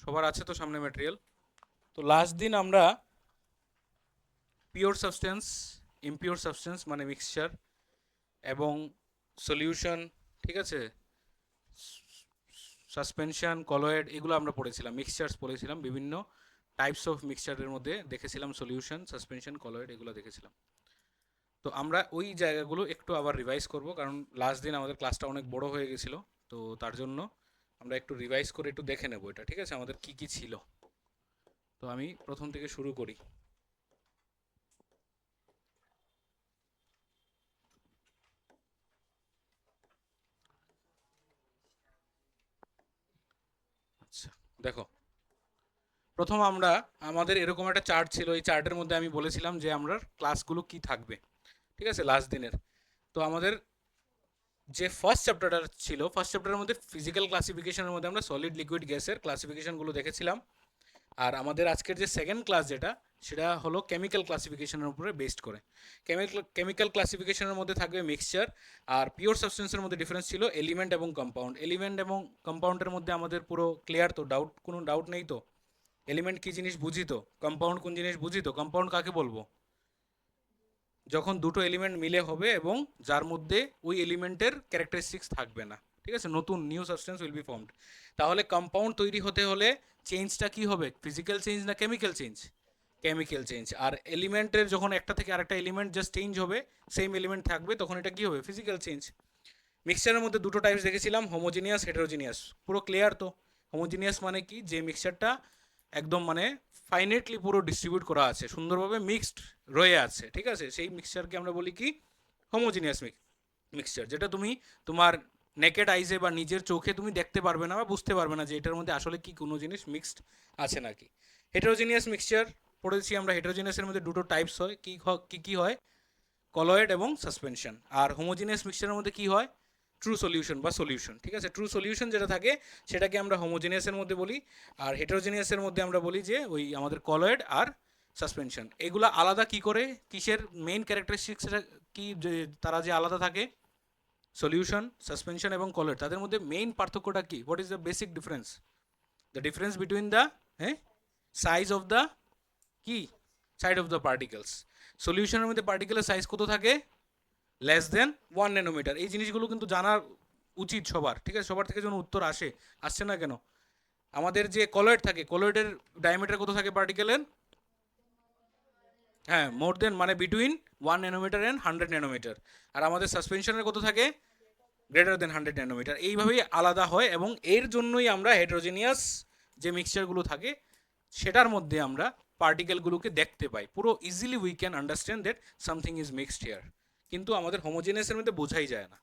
সবার আছে তো সামনে ম্যাটেরিয়াল? তো লাস্ট দিন আমরা পিওর সাবস্টেন্স, ইমপিওর সাবস্টেন্স মানে মিক্সচার এবং সলিউশন, ঠিক আছে, সাসপেনশন, কলয়েড, এগুলো আমরা পড়েছিলাম। মিক্সচার্স পড়েছিলাম, বিভিন্ন টাইপস অফ মিক্সচারের মধ্যে দেখেছিলাম সলিউশন, সাসপেনশন, কলয়েড, এগুলো দেখেছিলাম। তো আমরা ওই জায়গাগুলো একটু আবার রিভাইজ করব, কারণ লাস্ট দিন আমাদের ক্লাসটা অনেক বড় হয়ে গেছিলো। তো তার জন্য আমরা একটু রিভাইজ করে একটু দেখে নেবো এটা, ঠিক আছে, আমাদের কি কি ছিল। তো আমি প্রথম থেকে শুরু করি। আচ্ছা, দেখো, প্রথম আমরা, আমাদের এরকম একটা চার্ট ছিল। এই চার্টের মধ্যে আমি বলেছিলাম যে আমরা ক্লাসগুলো কি থাকবে, ঠিক আছে, লাস্ট দিনের। তো আমাদের যে ফার্স্ট চ্যাপ্টারটা ছিল, ফার্স্ট চ্যাপ্টারের মধ্যে ফিজিক্যাল ক্লাসিফিকেশনের মধ্যে আমরা সলিড লিকুইড গ্যাসের ক্লাসিফিকেশনগুলো দেখেছিলাম। আর আমাদের আজকের যে সেকেন্ড ক্লাস যেটা, সেটা হলো কেমিক্যাল ক্লাসিফিকেশনের উপরে বেসড করে। কেমিক্যাল ক্লাসিফিকেশনের মধ্যে থাকবে মিক্সচার। আর পিওর সাবস্টেন্সের মধ্যে ডিফারেন্স ছিল এলিমেন্ট এবং কম্পাউন্ড। এলিমেন্ট এবং কম্পাউন্ডের মধ্যে আমাদের পুরো ক্লিয়ার তো? কোনো ডাউট নেই তো? এলিমেন্ট কী জিনিস বুঝি তো? কম্পাউন্ড কোন জিনিস বুঝি তো? কম্পাউন্ড কাকে বলবো? যখন দুটো এলিমেন্ট মিলে হবে এবং যার মধ্যে ওই এলিমেন্টের ক্যারেক্টারিস্টিক্স থাকবে না, ঠিক আছে, নতুন new substance will be formed. তাহলে কম্পাউন্ড তৈরি হতে হলে চেঞ্জটা কি হবে? ফিজিক্যাল চেঞ্জ না কেমিক্যাল চেঞ্জ? Chemical change. আর এলিমেন্টের যখন একটা থেকে আরেকটা এলিমেন্ট জাস্ট চেঞ্জ হবে, সেম এলিমেন্ট থাকবে, তখন এটা কি হবে? Physical change. মিক্সচারের মধ্যে দুটো টাইপস দেখেছিলাম, হোমোজিনিয়াস, হেটেরোজিনিয়াস। পুরো ক্লিয়ার তো? হোমোজিনিয়াস মানে কি? যে মিক্সচারটা একদম মানে ফাইনেটলি পুরো ডিস্ট্রিবিউট করা আছে, সুন্দরভাবে মিক্সড রয়ে আছে, ঠিক আছে, সেই মিক্সচারকে আমরা বলি কি? Homogeneous mixture. যেটা তুমি তোমার নেকেড আইজে বা নিজের চোখে তুমি দেখতে পারবে না বা বুঝতে পারবে না যে এটার মধ্যে আসলে কি কোনো জিনিস মিক্সড আছে নাকি। হেটেরোজিনিয়াস মিক্সচার পড়েছি আমরা। হেটেরোজিনিয়াসের মধ্যে দুটো টাইপস হয়, কি হয়? কলয়েড এবং সাসপেনশন। আর হোমোজিনিয়াস মিক্সচারের মধ্যে কি হয়? ট্রু সলিউশন বা সলিউশন, ঠিক আছে। ট্রু সলিউশন যেটা থাকে সেটাকে আমরা হোমোজিনিয়াসের মধ্যে বলি। আর হেটেরোজিনিয়াসের মধ্যে আমরা বলি যে ওই আমাদের কলয়েড আর সাসপেনশন। এগুলো আলাদা কি করে? কিসের মেইন ক্যারেক্টারিস্টিক্স কি যে তারা যে আলাদা থাকে? সলিউশন, সাসপেনশন এবং কলয়েড, তাদের মধ্যে মেইন পার্থক্যটা কি? What is the basic difference? The difference between the, হ্যাঁ, সাইজ অফ দ্য, কি, সাইড অফ দ্য পার্টিকেলস। সলিউশনের মধ্যে পার্টিকেলের সাইজ কত থাকে? Less than 1 nanometre. এই জিনিসগুলো কিন্তু জানা উচিত সবার, ঠিক আছে, সবার থেকে যেন উত্তর আসছে না কেন? আমাদের যে কলয়েড থাকে, কলয়েডের ডায়ামিটার কত থাকে পার্টিকেলের? হ্যাঁ, মোর দেন, মানে বিটুইন 1 ন্যানোমিটার অ্যান্ড 100 ন্যানোমিটার। আর আমাদের সাসপেনশনের কত থাকে? Greater than 100 nanometre. এইভাবেই আলাদা হয় এবং এর জন্যই আমরা হেটেরোজিনিয়াস যে মিক্সচারগুলো থাকে সেটার মধ্যে আমরা পার্টিকেলগুলোকে দেখতে পাই। পুরো easily we can understand that something is mixed here. কিন্তু আমাদের হোমোজিনিয়াসের মধ্যে বোঝাই যায় না।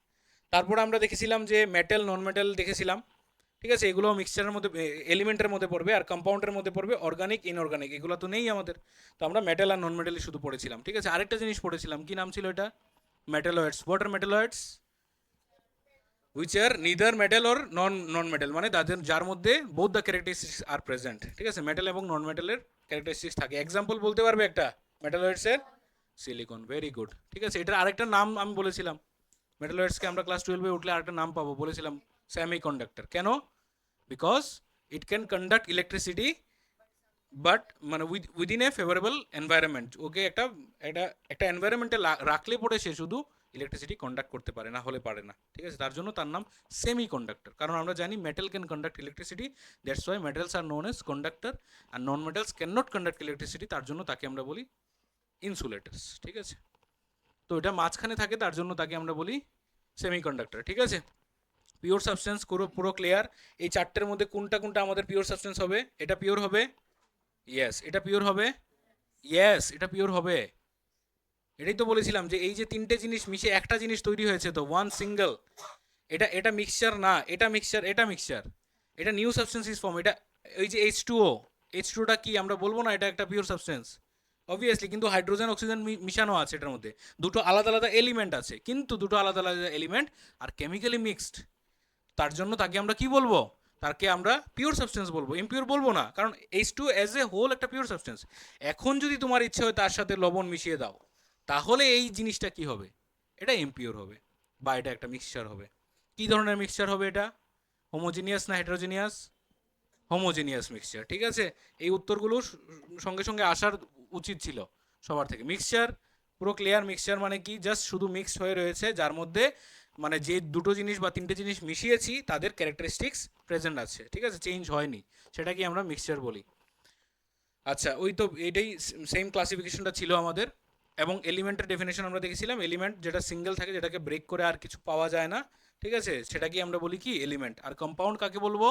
তারপর আমরা দেখেছিলাম যে মেটাল, নন মেটাল দেখেছিলাম, ঠিক আছে। এগুলো মিক্সচারের মধ্যে, এলিমেন্টের মধ্যে পড়বে। আর কম্পাউন্ডের মধ্যে পড়বে অর্গানিক, ইনঅর্গানিক, এগুলো তো নেই আমাদের। তো আমরা মেটাল আর নন মেটালই শুধু পড়েছিলাম, ঠিক আছে। আরেকটা জিনিস পড়েছিলাম, কি নাম ছিল এটা? Metalloids. What are metalloids? Which are neither metal or non metal, মানে তাদের যার মধ্যে both the characteristics are present, ঠিক আছে, মেটাল এবং নন মেটালের ক্যারেক্টারিস্টিক্স থাকে। এক্সাম্পল বলতে পারবে একটা মেটালয়েডসের? সিলিকন, ভেরি গুড, ঠিক আছে। এটার আরেকটা নাম আমি বলেছিলাম, মেটালয়েডসকে আমরা ক্লাস 12-এ উঠলে আরেকটা নাম পাবো, বলেছিলাম সেমি কন্ডাক্টর। কেন? Because it can conduct electricity, but মানে উইদিন এ ফেভারেবল এনভায়রনমেন্ট। ওকে একটা একটা একটা এনভায়রনমেন্টে রাখলে পড়ে সে শুধু ইলেকট্রিসিটি কন্ডাক্ট করতে পারে, না হলে পারে না, ঠিক আছে। তার জন্য তার নাম সেমি কন্ডাক্টর। কারণ আমরা জানি metal can conduct electricity, that's why metals are known as conductor. আর non metals can not conduct electricity, তার জন্য তাকে আমরা বলি ইনসুলেটার্স, ঠিক আছে। তো এটা মাঝখানে থাকে, তার জন্য তাকে আমরা বলি সেমি কন্ডাক্টর, ঠিক আছে। পিওর সাবস্টেন্স পুরো পুরো ক্লিয়ার। এই চারটের মধ্যে কোনটা কোনটা আমাদের পিওর সাবস্টেন্স হবে? এটা পিওর হবে, ইয়েস। এটা পিওর হবে, ইয়েস। এটা পিওর হবে। এটাই তো বলেছিলাম যে এই যে তিনটে জিনিস মিশে একটা জিনিস তৈরি হয়েছে, তো ওয়ান সিঙ্গেল। এটা এটা মিক্সচার না, এটা মিক্সচার, এটা মিক্সচার। এটা নিউ সাবস্টেন্স ইজ ফর্ম। এটা এই যে H2O, H2টা কি আমরা বলবো না এটা একটা পিওর সাবস্টেন্স? অবভিয়াসলি। কিন্তু হাইড্রোজেন অক্সিজেন মিশানো আছে এটার মধ্যে, দুটো আলাদা আলাদা এলিমেন্ট আছে, কিন্তু দুটো আলাদা আলাদা এলিমেন্ট আর কেমিক্যালি মিক্সড। তার জন্য তাকে আমরা কি বলবো? তাকে আমরা পিওর সাবস্টেন্স বলবো, ইমপিওর বলবো না। কারণ H2 অ্যাজ এ হোল একটা পিওর সাবস্টেন্স। এখন যদি তোমার ইচ্ছে হয় তার সাথে লবণ মিশিয়ে দাও, তাহলে এই জিনিসটা কি হবে? এটা ইমপিওর হবে, বা এটা একটা মিক্সচার হবে। কি ধরনের মিক্সচার হবে এটা? হোমোজিনিয়াস না হেটারোজিনিয়াস? Homogeneous mixture. ঠিক আছে, এই উত্তরগুলো সঙ্গে সঙ্গে আসার উচিত ছিল সবার থেকে। মিক্সচার পুরো ক্লিয়ার। মিক্সচার মানে কি? জাস্ট শুধু মিক্সড হয়ে রয়েছে, যার মধ্যে মানে যে দুটো জিনিস বা তিনটে জিনিস মিশিয়েছি তাদের ক্যারেক্টারিস্টিক্স প্রেজেন্ট আছে, ঠিক আছে, চেঞ্জ হয়নি, সেটাকে আমরা মিক্সচার বলি। আচ্ছা, ওই তো এইটাই সেম ক্লাসিফিকেশনটা ছিল আমাদের। এবং এলিমেন্টের ডেফিনেশন আমরা দেখেছিলাম, এলিমেন্ট যেটা সিঙ্গেল থাকে, যেটাকে ব্রেক করে আর কিছু পাওয়া যায় না, ঠিক আছে, সেটাকে আমরা বলি কি? এলিমেন্ট। আর কম্পাউন্ড কাকে বলবো?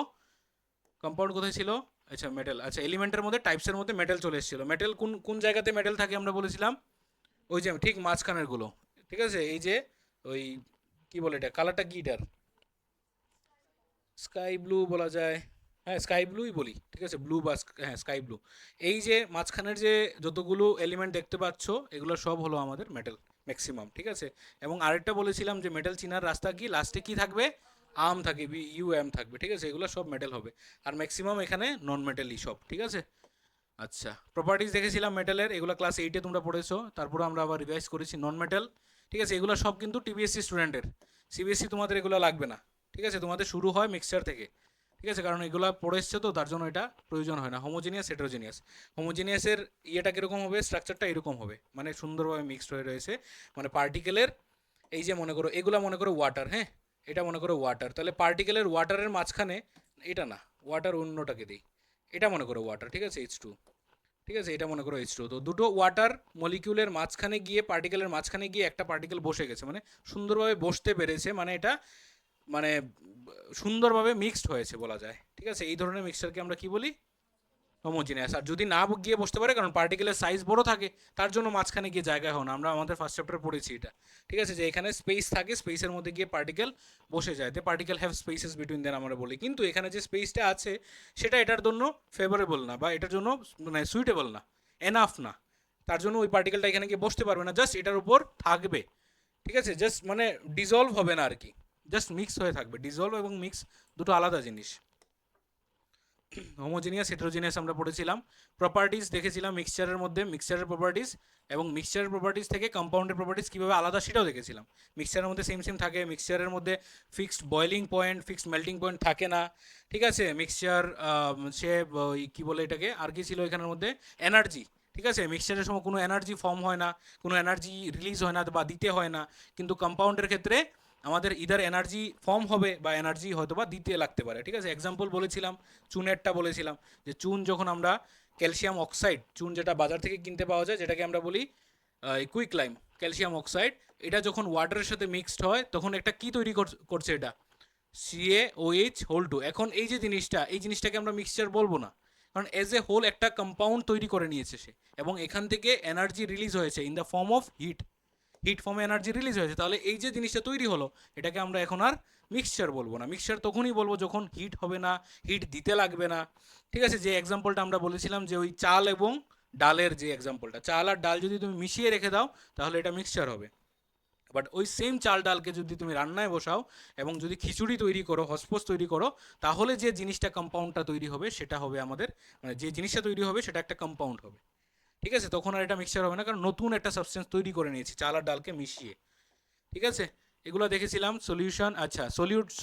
কম্পাউন্ড কোথায় ছিল? আচ্ছা, মেটাল। আচ্ছা, এলিমেন্টের মধ্যে টাইপসের মধ্যে মেটাল চলে এসেছিল। মেটাল কোন কোন জায়গাতে মেটাল থাকে আমরা বলেছিলাম? ওই যে ঠিক মাঝখানের গুলো, ঠিক আছে, এই যে ওই কি বলে এটা, কালারটা কি এটার? স্কাই ব্লু বলা যায়, হ্যাঁ স্কাই ব্লুই বলি, ঠিক আছে, ব্লু বা হ্যাঁ স্কাই ব্লু। এই যে মাঝখানের যে যতগুলো এলিমেন্ট দেখতে পাচ্ছ, এগুলো সব হলো আমাদের মেটাল ম্যাক্সিমাম, ঠিক আছে। এবং আরেকটা বলেছিলাম যে মেটাল চিনার রাস্তা কি? লাস্টে কি থাকবে? আম থাকে, ইউ এম থাকবে, ঠিক আছে, এগুলো সব মেটাল হবে। আর ম্যাক্সিমাম এখানে নন মেটালই সব, ঠিক আছে। আচ্ছা, প্রপার্টিজ দেখেছিলাম মেটালের, এগুলো ক্লাস 8-এ তোমরা পড়েছো, তারপরে আমরা আবার রিভাইজ করেছি নন মেটাল, ঠিক আছে। এগুলো সব কিন্তু টিবিএসসি স্টুডেন্টের, সিবিএসসি তোমাদের এগুলো লাগবে না, ঠিক আছে, তোমাদের শুরু হয় মিক্সচার থেকে, ঠিক আছে, কারণ এগুলো পড়ে এসছে তো তার জন্য এটা প্রয়োজন হয় না। হোমোজিনিয়াস, হেটারোজিনিয়াস। হোমোজিনিয়াসের ইয়েটা কীরকম হবে? স্ট্রাকচারটা এরকম হবে, মানে সুন্দরভাবে মিক্সড হয়ে রয়েছে, মানে পার্টিকেলের এই যে মনে করো এগুলা মনে করো ওয়াটার, হ্যাঁ, এটা মনে করো ওয়াটার, তাহলে পার্টিকেলের ওয়াটারের মাঝখানে, এটা না, ওয়াটার অন্যটাকে দিই, এটা মনে করো ওয়াটার, ঠিক আছে, H2, ঠিক আছে, এটা মনে করো H2। তো দুটো ওয়াটার মলিকিউলের মাঝখানে গিয়ে, পার্টিকেলের মাঝখানে গিয়ে একটা পার্টিকেল বসে গেছে, মানে সুন্দরভাবে বসতে পেরেছে, মানে এটা মানে সুন্দরভাবে মিক্সড হয়েছে বলা যায়, ঠিক আছে। এই ধরনের মিক্সচারকে আমরা কি বলি? হোমোজিনিয়াস। আর যদি না গিয়ে বসতে পারে, কারণ পার্টিকেলের সাইজ বড় থাকে, তার জন্য মাঝখানে গিয়ে জায়গা হয় না, আমরা আমাদের ফার্স্ট চ্যাপ্টারে পড়েছি এটা, ঠিক আছে, যে এখানে স্পেস থাকে, স্পেসের মধ্যে গিয়ে পার্টিকেল বসে যায়, তে পার্টিকেল হ্যাভ স্পেসেস বিটুইন দেন আমরা বলি। কিন্তু এখানে যে স্পেসটা আছে সেটা এটার জন্য ফেভারেবল না, বা এটার জন্য মানে সুইটেবল না, এনাফ না, তার জন্য ওই পার্টিকেলটা এখানে গিয়ে বসতে পারবে না, জাস্ট এটার উপর থাকবে, ঠিক আছে, জাস্ট মানে ডিজলভ হবে না আর কি, জাস্ট মিক্স হয়ে থাকবে। ডিজলভ এবং মিক্স দুটো আলাদা জিনিস। হোমোজিনিয়াস, হেটারোজিনিয়াস আমরা পড়েছিলাম। প্রপার্টিজ দেখেছিলাম মিক্সচারের মধ্যে, মিক্সচারের প্রপার্টিজ, এবং মিক্সচারের প্রপার্টিজ থেকে কম্পাউন্ডের প্রপার্টিজ কীভাবে আলাদা সেটাও দেখেছিলাম। মিক্সচারের মধ্যে সেম সেম থাকে, মিক্সচারের মধ্যে fixed boiling point, fixed melting point থাকে না, ঠিক আছে। মিক্সচার সে কী বলে এটাকে, আর কি ছিল এখানের মধ্যে? এনার্জি, ঠিক আছে, মিক্সচারের সময় কোনো এনার্জি ফর্ম হয় না, কোনো এনার্জি রিলিজ হয় না বা দিতে হয় না, কিন্তু কম্পাউন্ডের ক্ষেত্রে আমাদের ইদার এনার্জি ফর্ম হবে বা এনার্জি হয়তো বা দিতে লাগতে পারে, ঠিক আছে। এক্সাম্পল বলেছিলাম, চুনেরটা বলেছিলাম, যে চুন যখন আমরা ক্যালসিয়াম অক্সাইড, চুন যেটা বাজার থেকে কিনতে পাওয়া যায়, যেটাকে আমরা বলি কুইকলাইম ক্যালসিয়াম অক্সাইড, এটা যখন ওয়াটারের সাথে মিক্সড হয় তখন একটা কি তৈরি করছে? এটা CaOH(2). এখন এই যে জিনিসটা, এই জিনিসটাকে আমরা মিক্সচার বলবো না, কারণ এজ এ হোল একটা কম্পাউন্ড তৈরি করে নিয়েছে সে, এবং এখান থেকে এনার্জি রিলিজ হয়েছে in the form of heat, heat ফর্মে এনার্জি রিলিজ হয়েছে, তাহলে এই যে জিনিসটা তৈরি হলো এটাকে আমরা এখন আর মিক্সচার বলবো না। মিক্সচার তখনই বলবো যখন হিট হবে না, হিট দিতে লাগবে না, ঠিক আছে। যে এক্সাম্পলটা আমরা বলেছিলাম, যে ওই চাল এবং ডালের যে এক্সাম্পলটা, চাল আর ডাল যদি তুমি মিশিয়ে রেখে দাও তাহলে এটা মিক্সচার হবে। বাট ওই সেম চাল ডালকে যদি তুমি রান্নায় বসাও এবং যদি খিচুড়ি তৈরি করো, হসপোস তৈরি করো, তাহলে যে জিনিসটা কম্পাউন্ডটা তৈরি হবে সেটা হবে আমাদের, মানে যে জিনিসটা তৈরি হবে সেটা একটা কম্পাউন্ড হবে, ঠিক আছে। তখন আর এটা মিক্সচার হবে না, কারণ নতুন একটা সাবস্টেন্স তৈরি করে নিয়েছি চাল আর ডালকে মিশিয়ে, ঠিক আছে। এগুলো দেখেছিলাম। সলিউশন, আচ্ছা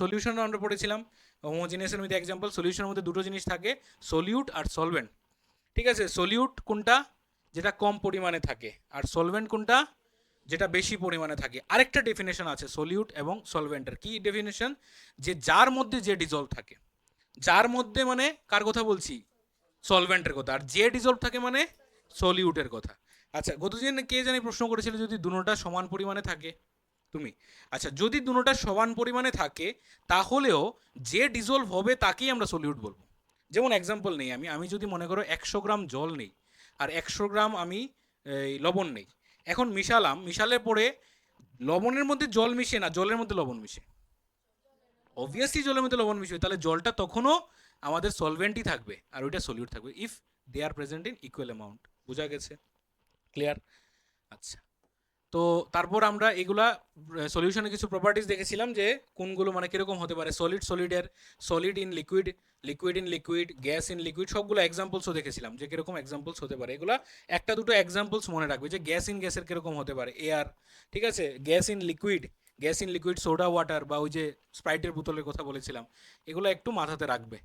সলিউশন আমরা পড়েছিলাম। হোমোজিনিয়াসের মধ্যে এক্সাম্পল, সলিউশনের মধ্যে দুটো জিনিস থাকে, সলিউট আর সলভেন্ট, ঠিক আছে। সলিউট কোনটা? যেটা কম পরিমাণে থাকে। আর সলভেন্ট কোনটা? যেটা বেশি পরিমাণে থাকে। আরেকটা ডেফিনেশন আছে সলিউট এবং সলভেন্টের, কি ডেফিনেশন? যে যার মধ্যে যে ডিজলভ থাকে, যার মধ্যে মানে কার কথা বলছি? সলভেন্টের কথা। আর যে ডিজলভ থাকে মানে সলিউটের কথা। আচ্ছা, গতদিন কে জানি প্রশ্ন করেছিল যদি দুটোটা সমান পরিমাণে থাকে, তুমি। আচ্ছা, যদি দুটোটা সমান পরিমাণে থাকে তাহলেও যে ডিজলভ হবে তাকেই আমরা সলিউট বলবো। যেমন এক্সাম্পল নেই, আমি আমি যদি মনে করো 100 গ্রাম জল নেই আর 100 গ্রাম আমি লবণ নেই, এখন মিশালাম, মিশালে পরে লবণের মধ্যে জল মিশে না জলের মধ্যে লবণ মিশে, অবভিয়াসলি জলের মধ্যে লবণ মিশবে, তাহলে জলটা তখনও আমাদের সলভেন্টই থাকবে আর ওইটা সলিউট থাকবে, if they are present in equal amount. বোঝা গেছে? ক্লিয়ার? আচ্ছা, তো তারপর আমরা এগুলা সলিউশনের কিছু প্রপার্টিজ দেখেছিলাম, যে কোনগুলো মানে কিরকম হতে পারে, সলিড সলিডের, solid in liquid, liquid in liquid, gas in liquid, সবগুলো এক্সাম্পলসও দেখেছিলাম যে কিরকম এক্সাম্পলস হতে পারে। এগুলা একটা দুটো এক্সাম্পলস মনে রাখবে, যে গ্যাস ইন গ্যাসের কিরকম হতে পারে, এয়ার, ঠিক আছে, gas in liquid, gas in liquid soda water, বা ওই যে স্প্রাইটের বোতলের কথা বলেছিলাম, এগুলো একটু মাথাতে রাখবে।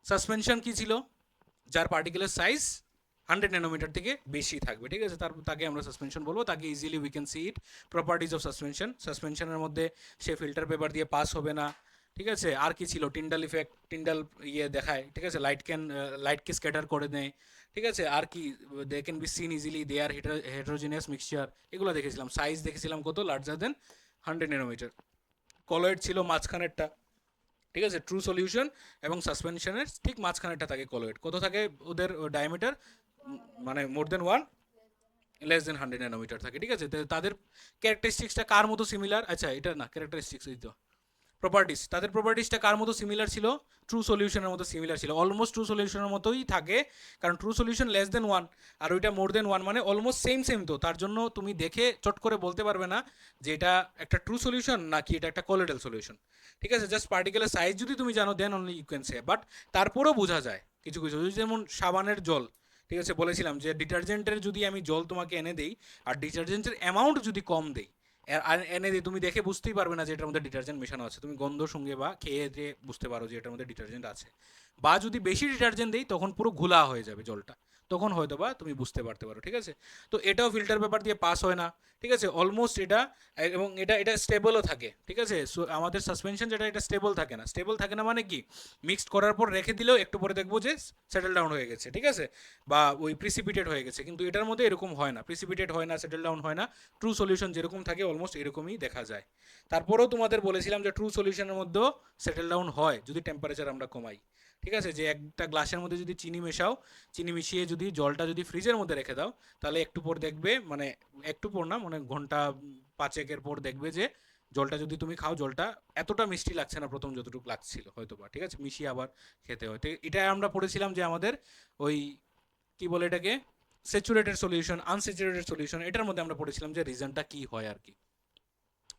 সাসপেনশন কি ছিল, যার পার্টিকুলার সাইজ 100 ন্যানোমিটার থেকে বেশি থাকবে, ঠিক আছে, তাকে আমরা সাসপেনশন বলবো। তাকে easily we can see it properties of suspension. সাসপেনশনের মধ্যে সে ফিল্টার পেপার দিয়ে পাস হবে না, ঠিক আছে। আর কি ছিল, টিন্ডাল ইফেক্ট, টিন্ডাল ইয়ে দেখায়, ঠিক আছে, লাইটকে স্ক্যাটার করে দেয়, ঠিক আছে। আর কি, they can be seen easily, they are heterogeneous mixture, এগুলো দেখেছিলাম। সাইজ দেখেছিলাম কত, লার্জার দেন 100 ন্যানোমিটার। কলয়েড ছিল মাঝখানেরটা, ঠিক আছে, ট্রু সলিউশন এবং সাসপেনশনের ঠিক মাঝখানেরটা থাকে কলয়েড। কত থাকে ওদের ডায়ামিটার, মানে মোর দেন 1, লেস দেন 100 ন্যানোমিটার থাকে, ঠিক আছে। তাদের ক্যারেক্টারিস্টিক্সটা কার মতো সিমিলার, আচ্ছা এটা না ক্যারেক্টারিস্টিক্স, এই তো প্রপার্টিস, তাদের প্রপার্টিসটা কার মতো সিমিলার ছিল, ট্রু সলিউশনের মতো সিমিলার ছিল, অলমোস্ট ট্রু সলিউশনের মতোই থাকে, কারণ ট্রু সলিউশন লেস দেন 1 আর ওইটা মোর দেন 1, মানে অলমোস্ট সেম। তো তার জন্য তুমি দেখে চট করে বলতে পারবে না যে এটা একটা ট্রু সলিউশন নাকি এটা একটা কলোয়েডাল সলিউশন, ঠিক আছে। জাস্ট পার্টিকুলার সাইজ যদি তুমি জানো then only you can say, but তারপরেও বোঝা যায় কিছু কিছু, যেমন সাবানের জল, ঠিক আছে, বলেছিলাম যে ডিটারজেন্টের যদি আমি জল তোমাকে এনে দেই আর ডিটারজেন্টের অ্যামাউন্ট যদি কম দেই, এনে দিয়ে তুমি দেখে বুঝতেই পারবে না যে এটার মধ্যে ডিটারজেন্ট মেশানো আছে, তুমি গন্ধ সঙ্গে বা খেয়ে দিয়ে বুঝতে পারো যে এটার মধ্যে ডিটারজেন্ট আছে। বা যদি বেশি ডিটারজেন্ট দিই তখন পুরো ঘোলা হয়ে যাবে জলটা, তখন হয়তো বা তুমি বুঝতে পারতে পারো, ঠিক আছে। তো এটাও ফিল্টার পেপার দিয়ে পাস হয় না, ঠিক আছে, অলমোস্ট এটা। এবং এটা এটা স্টেবলও থাকে, ঠিক আছে। সো আমাদের সাসপেনশন যেটা, এটা স্টেবল থাকে না। স্টেবল থাকে না মানে কি, মিক্সড করার পর রেখে দিলেও একটু পরে দেখবো যে সেটেল ডাউন হয়ে গেছে, ঠিক আছে, বা ওই প্রিসিপিটেড হয়ে গেছে, কিন্তু এটার মধ্যে এরকম হয় না, প্রিসিপিটেড হয় না, সেটেল ডাউন হয় না। ট্রু সলিউশন যেরকম থাকে অলমোস্ট এরকমই দেখা যায়। তারপরেও তোমাদের বলেছিলাম যে ট্রু সলিউশনের মধ্যেও সেটেল ডাউন হয় যদি টেম্পারেচার আমরা কমাই, ঠিক আছে। যে একটা গ্লাসের মধ্যে যদি চিনি মেশাও, চিনি মিশিয়ে যদি জলটা যদি ফ্রিজের মধ্যে রেখে দাও, তাহলে একটু পর দেখবে, মানে একটু পর না, মানে ঘন্টা 5-এর পর দেখবে যে জলটা যদি তুমি খাও, জলটা এতটা মিষ্টি লাগছে না প্রথম যতটুকু লাগছিল হয়তো বা, ঠিক আছে, মিশিয়ে আবার খেতে হয়। তো এটা আমরা পড়েছিলাম যে আমাদের ওই কি বলে এটাকে, স্যাচুরেটেড সলিউশন, আনস্যাচুরেটেড সলিউশন, এটার মধ্যে আমরা পড়েছিলাম যে রিজনটা কি হয় আর কি।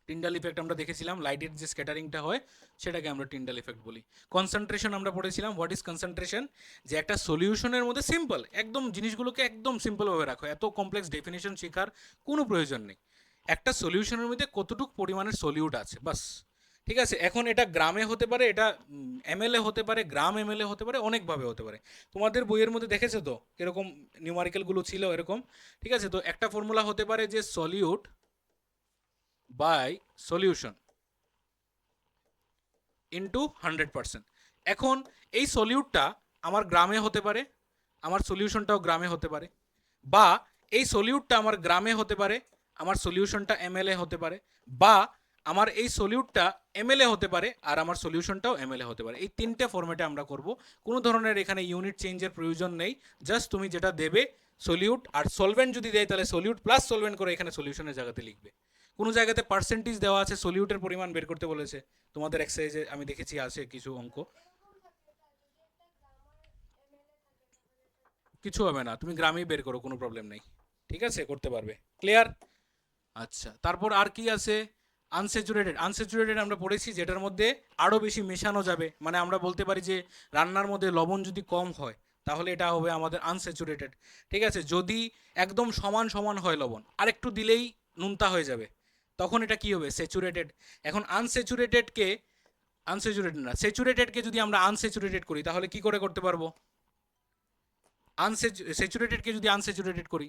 টিন্ডাল ইফেক্ট আমরা দেখেছিলাম, লাইটের যে স্ক্যাটারিংটা হয় সেটাকে আমরা টিন্ডাল ইফেক্ট বলি। কনসেন্ট্রেশন আমরা পড়েছিলাম, হোয়াট ইজ কনসেন্ট্রেশন, যে একটা সলিউশনের মধ্যে সিম্পল একদম জিনিসগুলোকে একদম সিম্পলভাবে রাখো, এত কমপ্লেক্স ডেফিনেশন শেখার কোনো প্রয়োজন নেই। একটা সলিউশনের মধ্যে কতটুকু পরিমাণের সলিউট আছে বাস, ঠিক আছে। এখন এটা গ্রামে হতে পারে, এটা এমএলএ হতে পারে, গ্রাম এমএলএ হতে পারে, অনেকভাবে হতে পারে। তোমাদের বইয়ের মধ্যে দেখেছো তো এরকম নিউমারিক্যালগুলো ছিল এরকম, ঠিক আছে। তো একটা ফর্মুলা হতে পারে যে সলিউট বাই সলিউশন ইন্টু 100%। এখন এই সলিউটটা আমার গ্রামে হতে পারে, আমার সলিউশনটাও গ্রামে হতে পারে, বা এই সলিউটটা আমার গ্রামে হতে পারে, আমার সলিউশনটা এমএলএ হতে পারে, বা আমার এই সলিউটটা এমএলএ হতে পারে আর আমার সলিউশনটাও এমএলএ হতে পারে। এই তিনটে ফরম্যাটে আমরা করব, কোনো ধরনের এখানে ইউনিট চেঞ্জের প্রয়োজন নেই। জাস্ট তুমি যেটা দেবে সলিউট, আর সলভেন্ট যদি দেয় তাহলে সলিউট প্লাস সলভেন্ট করে এখানে সলিউশনের জায়গাতে লিখবে। কোনো জায়গাতে পার্সেন্টেজ দেওয়া আছে, সলিউটের পরিমাণ বের করতে বলেছে, তোমাদের এক্সারসাইজে আমি দেখেছি আছে কিছু অঙ্ক। কিছু হবে না, তুমি গ্রামেই বের করো, কোনো প্রবলেম নেই, ঠিক আছে, করতে পারবে। ক্লিয়ার? আচ্ছা, তারপর আর কি আছে, আনস্যাচুরেটেড। আনস্যাচুরেটেড আমরা পড়েছি যেটার মধ্যে আরও বেশি মেশানো যাবে, মানে আমরা বলতে পারি যে রান্নার মধ্যে লবণ যদি কম হয় তাহলে এটা হবে আমাদের আনস্যাচুরেটেড, ঠিক আছে। যদি একদম সমান সমান হয় লবণ, আর একটু দিলেই নুনতা হয়ে যাবে, তখন এটা কি হবে, স্যাচুরেটেড। এখন আনস্যাচুরেটেড না, স্যাচুরেটেডকে যদি আমরা আনস্যাচুরেটেড করি তাহলে কি করে করতে পারবো, স্যাচুরেটেডকে যদি আনস্যাচুরেটেড করি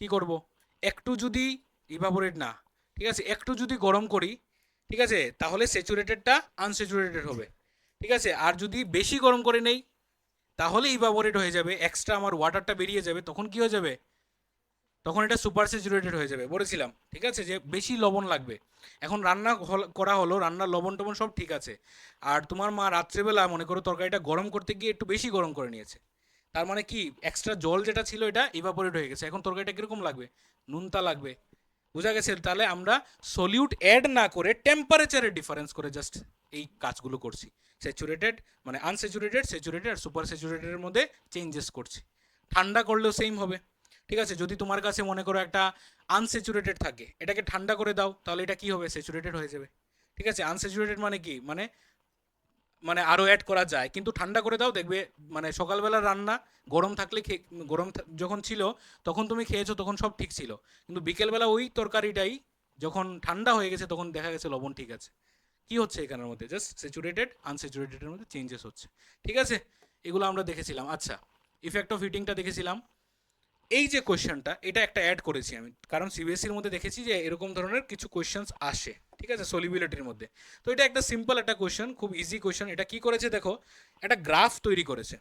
কি করব, একটু যদি ইভাপোরেট না, ঠিক আছে, একটু যদি গরম করি, ঠিক আছে, তাহলে স্যাচুরেটেডটা আনস্যাচুরেটেড হবে, ঠিক আছে। আর যদি বেশি গরম করে নেই তাহলে ইভাপোরেট হয়ে যাবে, এক্সট্রা আমার ওয়াটারটা বেরিয়ে যাবে, তখন কি হয়ে যাবে, তখন এটা সুপার স্যাচুরেটেড হয়ে যাবে, বলেছিলাম, ঠিক আছে, যে বেশি লবণ লাগবে। এখন রান্না করা হলো, রান্নার লবণ টবণ সব ঠিক আছে, আর তোমার মা রাত্রেবেলা মনে করো তরকারিটা গরম করতে গিয়ে একটু বেশি গরম করে নিয়েছে, তার মানে কি এক্সট্রা জল যেটা ছিল এটা ইভাপোরেট হয়ে গেছে, এখন তরকারিটা কিরকম লাগবে, নুনতা লাগবে, বোঝা গেছে। তাহলে আমরা সলিউট অ্যাড না করে টেম্পারেচারের ডিফারেন্স করে জাস্ট এই কাজগুলো করছি, স্যাচুরেটেড মানে আনস্যাচুরেটেড, স্যাচুরেটেড আর সুপার স্যাচুরেটেডের মধ্যে চেঞ্জেস করছি। ঠান্ডা করলেও সেম হবে, ঠিক আছে। যদি তোমার কাছে মনে করো একটা আনস্যাচুরেটেড থাকে, এটাকে ঠান্ডা করে দাও তাহলে এটা কি হবে, স্যাচুরেটেড হয়ে যাবে, ঠিক আছে। আনস্যাচুরেটেড মানে কি, মানে মানে আরও অ্যাড করা যায়, কিন্তু ঠান্ডা করে দাও দেখবে, মানে সকালবেলা রান্না গরম থাকলে যখন ছিল তখন তুমি খেয়েছো তখন সব ঠিক ছিল, কিন্তু বিকেলবেলা ওই তরকারিটাই যখন ঠান্ডা হয়ে গেছে তখন দেখা গেছে লবণ ঠিক আছে, কি হচ্ছে এখানের মধ্যে, জাস্ট স্যাচুরেটেড আনস্যাচুরেটেডের মধ্যে চেঞ্জেস হচ্ছে। ঠিক আছে, এগুলো আমরা দেখেছিলাম। আচ্ছা, ইফেক্ট অফ হিটিংটা দেখেছিলাম। এই যে কোয়েশ্চেনটা, এটা একটা অ্যাড করেছি আমি, কারণ সিবিএসসির মধ্যে দেখেছি যে এরকম ধরনের কিছু কোয়েশ্চেন্স আসে, ঠিক আছে, সলিবিলিটির মধ্যে। তো এটা একটা সিম্পল একটা কোয়েশ্চেন, খুব ইজি কোয়েশ্চেন। এটা কি করেছে দেখো, একটা গ্রাফ তৈরি করেছে,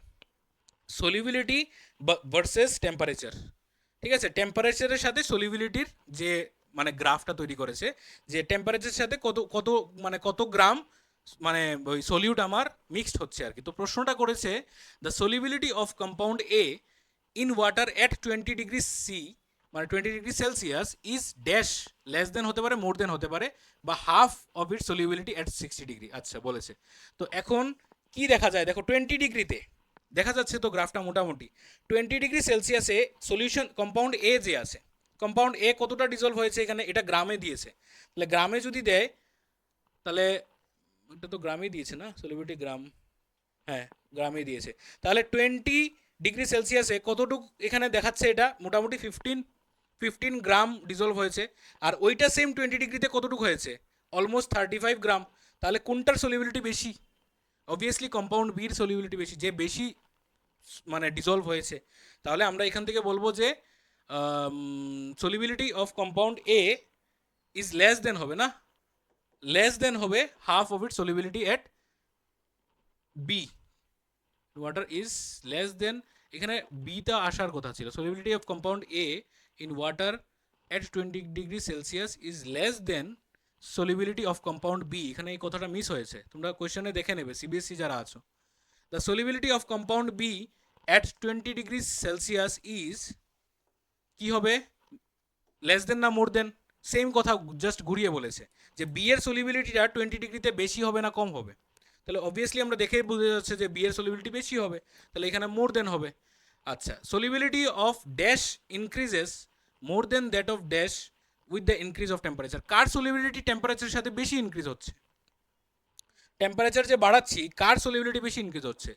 সলিবিলিটি ভার্সেস টেম্পারেচার। ঠিক আছে, টেম্পারেচারের সাথে সলিবিলিটির যে মানে গ্রাফটা তৈরি করেছে, যে টেম্পারেচারের সাথে কত কত মানে কত গ্রাম মানে ওই সলিউট আমার মিক্সড হচ্ছে আর কি। তো প্রশ্নটা করেছে the solubility of compound A in water at 20°C, মানে 20°C is dash less than হতে পারে, মোর দেন হতে পারে, বা half of it solubility at 60°। আচ্ছা বলেছে। তো এখন কি দেখা যায় দেখো, 20°তে দেখা যাচ্ছে তো গ্রাফটা মোটামুটি 20°C সলিউশন কম্পাউন্ড এ যে আছে, কম্পাউন্ড এ কতটা ডিজলভ হয়েছে এখানে, এটা গ্রামে দিয়েছে। তাহলে গ্রামে যদি দেয়, তাহলে এটা তো গ্রামে দিয়েছে না, সলিবিলিটি গ্রাম, হ্যাঁ গ্রামে দিয়েছে। তাহলে 20°C কতটুকু এখানে দেখাচ্ছে, এটা মোটামুটি 15 গ্রাম ডিজলভ হয়েছে। আর ওইটা সেম 20°তে কতটুকু হয়েছে, অলমোস্ট 35 গ্রাম। তাহলে কোনটার সলিবিলিটি বেশি? অবভিয়াসলি কম্পাউন্ড বির সলিবিলিটি বেশি, যে বেশি মানে ডিজলভ হয়েছে। তাহলে আমরা এখান থেকে বলবো যে solubility of compound A is less than হবে না, লেস দেন হবে half of it solubility at B, water is less than, এখানে বিটা আসার কথা ছিল, solubility of compound A in water at 20°C is less than solubility of compound B. এখানে এই কথাটা মিস হয়েছে, তোমরা কোয়েশ্চেনে দেখে নেবে সিবিএসসি যারা আছো। The solubility of compound B at 20°C is কি হবে, লেস দেন না মোর দেন? সেম কথা, জাস্ট ঘুরিয়ে বলেছে যে বি এর সলিবিলিটিটা 20°তে বেশি হবে না কম হবে। তাহলে অবভিয়াসলি আমরা দেখে বোঝা যাচ্ছে যে বি এর সলিবিলিটি বেশি হবে, তাহলে এখানে মোর দেন হবে। আচ্ছা, solubility of dash increases more than that of dash with the increase of temperature. কার সলিবিলিটি টেম্পারেচারের সাথে বেশি ইনক্রিজ হচ্ছে? টেম্পারেচার যে বাড়াচ্ছি, কার সলিবিলিটি বেশি ইনক্রিজ হচ্ছে?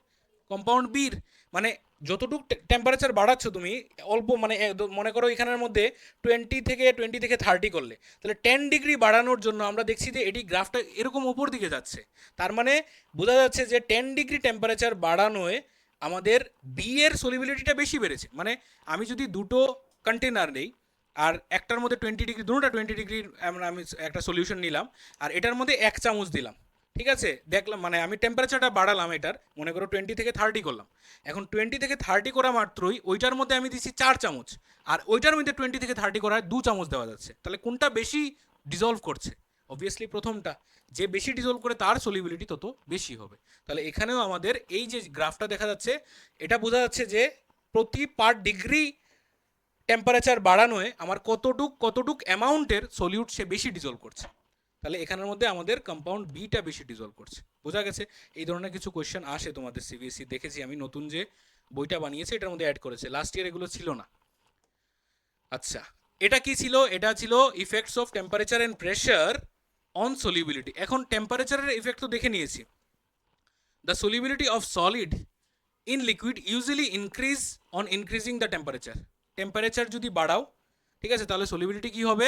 কম্পাউন্ড বির। মানে যতটুকু টেম্পারেচার বাড়াচ্ছ তুমি, অল্প মানে মনে করো এখানের মধ্যে 20 থেকে 30 করলে, তাহলে 10 ডিগ্রি বাড়ানোর জন্য আমরা দেখছি যে এটি গ্রাফটা এরকম উপর দিকে যাচ্ছে। তার মানে বোঝা যাচ্ছে যে 10 ডিগ্রি টেম্পারেচার বাড়ানোয় আমাদের বি এর সলিবিলিটিটা বেশি বেড়েছে। মানে আমি যদি দুটো কন্টেনার নেই, আর একটার মধ্যে 20 ডিগ্রি, দুটোটা 20 ডিগ্রির আমি একটা সলিউশন নিলাম, আর এটার মধ্যে 1 চামচ দিলাম, ঠিক আছে, দেখলাম মানে আমি টেম্পারেচারটা বাড়ালাম এটার, মনে করো 20 থেকে 30 করলাম। এখন 20 থেকে 30 করা মাত্রই ওইটার মধ্যে আমি দিচ্ছি 4 চামচ, আর ওইটার মধ্যে 20 থেকে 30 করায় 2 চামচ দেওয়া যাচ্ছে। তাহলে কোনটা বেশি ডিজলভ করছে? অবভিয়াসলি প্রথমটা। যে বেশি ডিজলভ করে তার সলিবিলিটি তত বেশি হবে। তাহলে এখানেও আমাদের এই যে গ্রাফটা দেখা যাচ্ছে, এটা বোঝা যাচ্ছে যে প্রতি পার ডিগ্রি টেম্পারেচার বাড়ানোয় আমার কতটুক অ্যামাউন্টের সলিউট সে বেশি ডিজলভ করছে। তাহলে এখানের মধ্যে আমাদের কম্পাউন্ড বিটা বেশি ডিজলভ করছে। বোঝা গেছে? এই ধরনের কিছু কোয়েশ্চেন আসে তোমাদের সিবিএসসি, দেখেছি আমি, নতুন যে বইটা বানিয়েছে এটার মধ্যে অ্যাড করেছে, লাস্ট ইয়ার এগুলো ছিল না। আচ্ছা, এটা কি ছিল? এটা ছিল effects of temperature and pressure on solubility. এখন টেম্পারেচারের ইফেক্ট তো দেখে নিয়েছি। The solubility of solid in liquid usually increase on increasing the temperature. Temperature যদি বাড়াও, ঠিক আছে, তাহলে সলিবিলিটি কি হবে?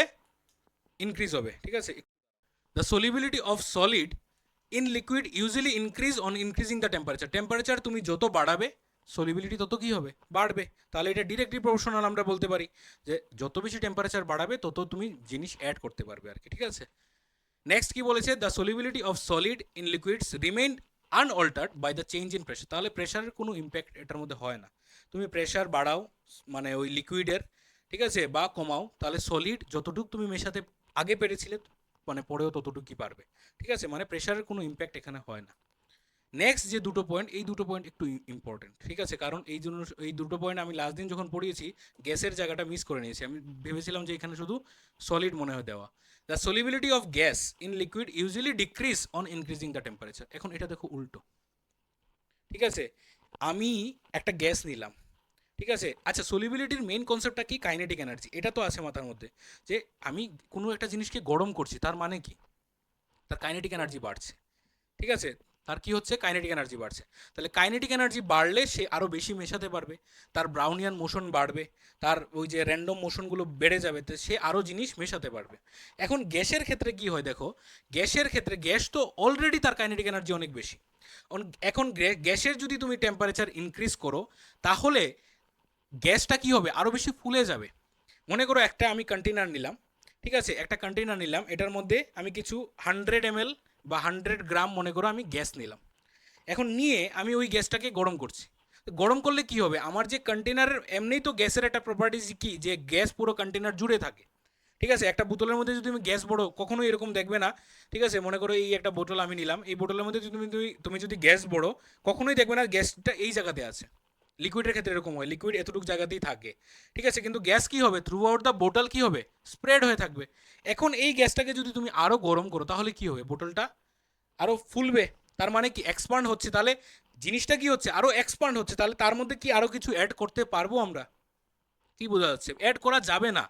ইনক্রিজ হবে, ঠিক আছে। The solubility of solid in liquid usually increase on increasing the temperature. Temperature তুমি যত বাড়াবে সলিবিলিটি তত কি হবে? বাড়বে। তাহলে এটা ডিরেক্টলি প্রপোর্শনাল আমরা বলতে পারি, যে যত বেশি টেম্পারেচার বাড়াবে তত তুমি জিনিস অ্যাড করতে পারবে আর কি, ঠিক আছে। নেক্সট কি বলেছে? The solubility of solid in liquids remain unaltered by the change in pressure. তাহলে প্রেশারের কোনো ইম্প্যাক্ট এটার মধ্যে হয় না। তুমি প্রেশার বাড়াও মানে ওই লিকুইডের, ঠিক আছে, বা কমাও, তাহলে সলিড যতটুকু তুমি মেশাতে আগে পেরেছিলে মানে পরেও ততটুকুই পারবে, ঠিক আছে। মানে প্রেশারের কোনো ইম্প্যাক্ট এখানে হয় না। নেক্সট যে দুটো পয়েন্ট, এই দুটো পয়েন্ট একটু ইম্পর্টেন্ট, ঠিক আছে, কারণ এই জন্য এই দুটো পয়েন্ট আমি লাস্ট দিন যখন পড়িয়েছি গ্যাসের জায়গাটা মিস করে নিয়েছি। আমি ভেবেছিলাম যে এখানে শুধু সলিড মনে হয় দেওয়া। The solubility of gas in liquid usually decrease on increasing the temperature. এখন এটা দেখো উল্টো, ঠিক আছে। আমি একটা গ্যাস নিলাম, ঠিক আছে। আচ্ছা, সলিবিলিটির মেইন কনসেপ্টটা কি? Kinetic energy. এটা তো আছে মাথার মধ্যে, যে আমি কোনো একটা জিনিসকে গরম করছি, তার মানে কি? তার কাইনেটিক এনার্জি বাড়ছে, ঠিক আছে। তার কি হচ্ছে, কাইনেটিক এনার্জি বাড়ছে। তাহলে কাইনেটিক এনার্জি বাড়লে সে আরও বেশি মেশাতে পারবে, তার ব্রাউনিয়ান মোশন বাড়বে, তার ওই যে র্যান্ডম মোশনগুলো বেড়ে যাবে, তো সে আরও জিনিস মেশাতে পারবে। এখন গ্যাসের ক্ষেত্রে কি হয় দেখো, গ্যাসের ক্ষেত্রে গ্যাস তো অলরেডি তার কাইনেটিক এনার্জি অনেক বেশি। এখন গ্যাসের যদি তুমি টেম্পারেচার ইনক্রিজ করো, তাহলে গ্যাসটা কি হবে, আরও বেশি ফুলে যাবে। মনে করো একটা আমি কন্টেনার নিলাম, ঠিক আছে, একটা কন্টেনার নিলাম, এটার মধ্যে আমি কিছু 100 ml বা 100 গ্রাম মনে করো আমি গ্যাস নিলাম। এখন নিয়ে আমি ওই গ্যাসটাকে গরম করছি। গরম করলে কি হবে, আমার যে কন্টেনারের, এমনিই তো গ্যাসের একটা প্রপার্টিজ কি, যে গ্যাস পুরো কন্টেনার জুড়ে থাকে। ঠিক আছে, একটা বোতলের মধ্যে যদি তুমি গ্যাস বড়ো, কখনোই এরকম দেখবে না। ঠিক আছে, মনে করো এই একটা বোতল আমি নিলাম, এই বোতলের মধ্যে যদি তুমি যদি গ্যাস বড়ো, কখনোই দেখবে না গ্যাসটা এই জায়গাতে আছে। লিকুইডের ক্ষেত্রে এরকম হয়, লিকুইড এতটুকু জায়গাতেই থাকে। ঠিক আছে, কিন্তু গ্যাস কি হবে, থ্রু আউট দ্য বোতল কি হবে, স্প্রেড হয়ে থাকবে। এখন এই গ্যাসটাকে যদি তুমি আরও গরম করো, তাহলে কি হবে, বোতলটা আরও ফুলবে। তার মানে কি, এক্সপান্ড হচ্ছে। তাহলে জিনিসটা কি হচ্ছে, আরও এক্সপান্ড হচ্ছে। তাহলে তার মধ্যে কি আরও কিছু অ্যাড করতে পারবো আমরা? কি বোঝা যাচ্ছে, অ্যাড করা যাবে না,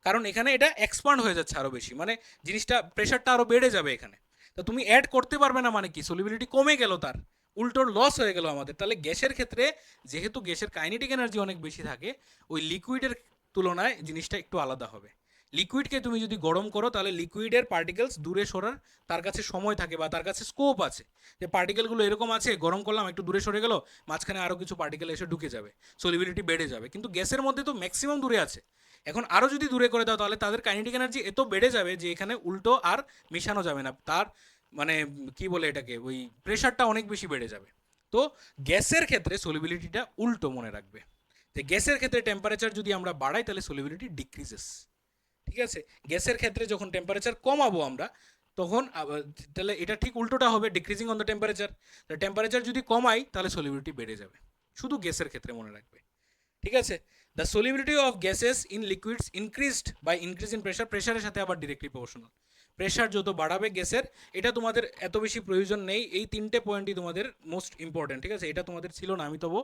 কারণ এখানে এটা এক্সপান্ড হয়ে যাচ্ছে আরও বেশি, মানে জিনিসটা প্রেশারটা আরও বেড়ে যাবে এখানে। তো তুমি অ্যাড করতে পারবে না, মানে কি, সলিবিলিটি কমে গেল, তার উল্টোর লস হয়ে গেল আমাদের। তাহলে গ্যাসের ক্ষেত্রে যেহেতু গ্যাসের কাইনেটিক এনার্জি অনেক বেশি থাকে, ওই লিকুইডের তুলনায় জিনিসটা একটু আলাদা হবে। লিকুইডকে তুমি যদি গরম করো, তাহলে লিকুইডের পার্টিকেলস দূরে সরার তার কাছে সময় থাকে, বা তার কাছে স্কোপ আছে, যে পার্টিকেলগুলো এরকম আছে, গরম করলাম একটু দূরে সরে গেল, মাঝখানে আরও কিছু পার্টিকেল এসে ঢুকে যাবে, সলিবিলিটি বেড়ে যাবে। কিন্তু গ্যাসের মধ্যে তো ম্যাক্সিমাম দূরে আছে। এখন আরও যদি দূরে করে দাও, তাহলে তাদের কাইনেটিক এনার্জি এত বেড়ে যাবে যে এখানে উল্টো আর মেশানো যাবে না, তার মানে কি বলে এটাকে, ওই প্রেশারটা অনেক বেশি বেড়ে যাবে। তো গ্যাসের ক্ষেত্রে সলিবিলিটিটা উল্টো মনে রাখবে, যে গ্যাসের ক্ষেত্রে টেম্পারেচার যদি আমরা বাড়াই, তাহলে সলিবিলিটি ডিক্রিজেস। ঠিক আছে, গ্যাসের ক্ষেত্রে যখন টেম্পারেচার কমাবো আমরা, তখন তাহলে এটা ঠিক উল্টোটা হবে, decreasing on the temperature. Temperature যদি কমাই, তাহলে সলিবিলিটি বেড়ে যাবে, শুধু গ্যাসের ক্ষেত্রে মনে রাখবে। ঠিক আছে, the solubility of gases in liquids increased by increase in pressure, প্রেশারের সাথে আবার ডিরেক্টলি প্রপোর্শনাল। প্রেশার যত বাড়াবে গ্যাসের, এটা তোমাদের এত বেশি প্রয়োজন নেই, এই তিনটে পয়েন্টই তোমাদের মোস্ট ইম্পর্টেন্ট। ঠিক আছে, এটা তোমাদের ছিল না, আমি তবু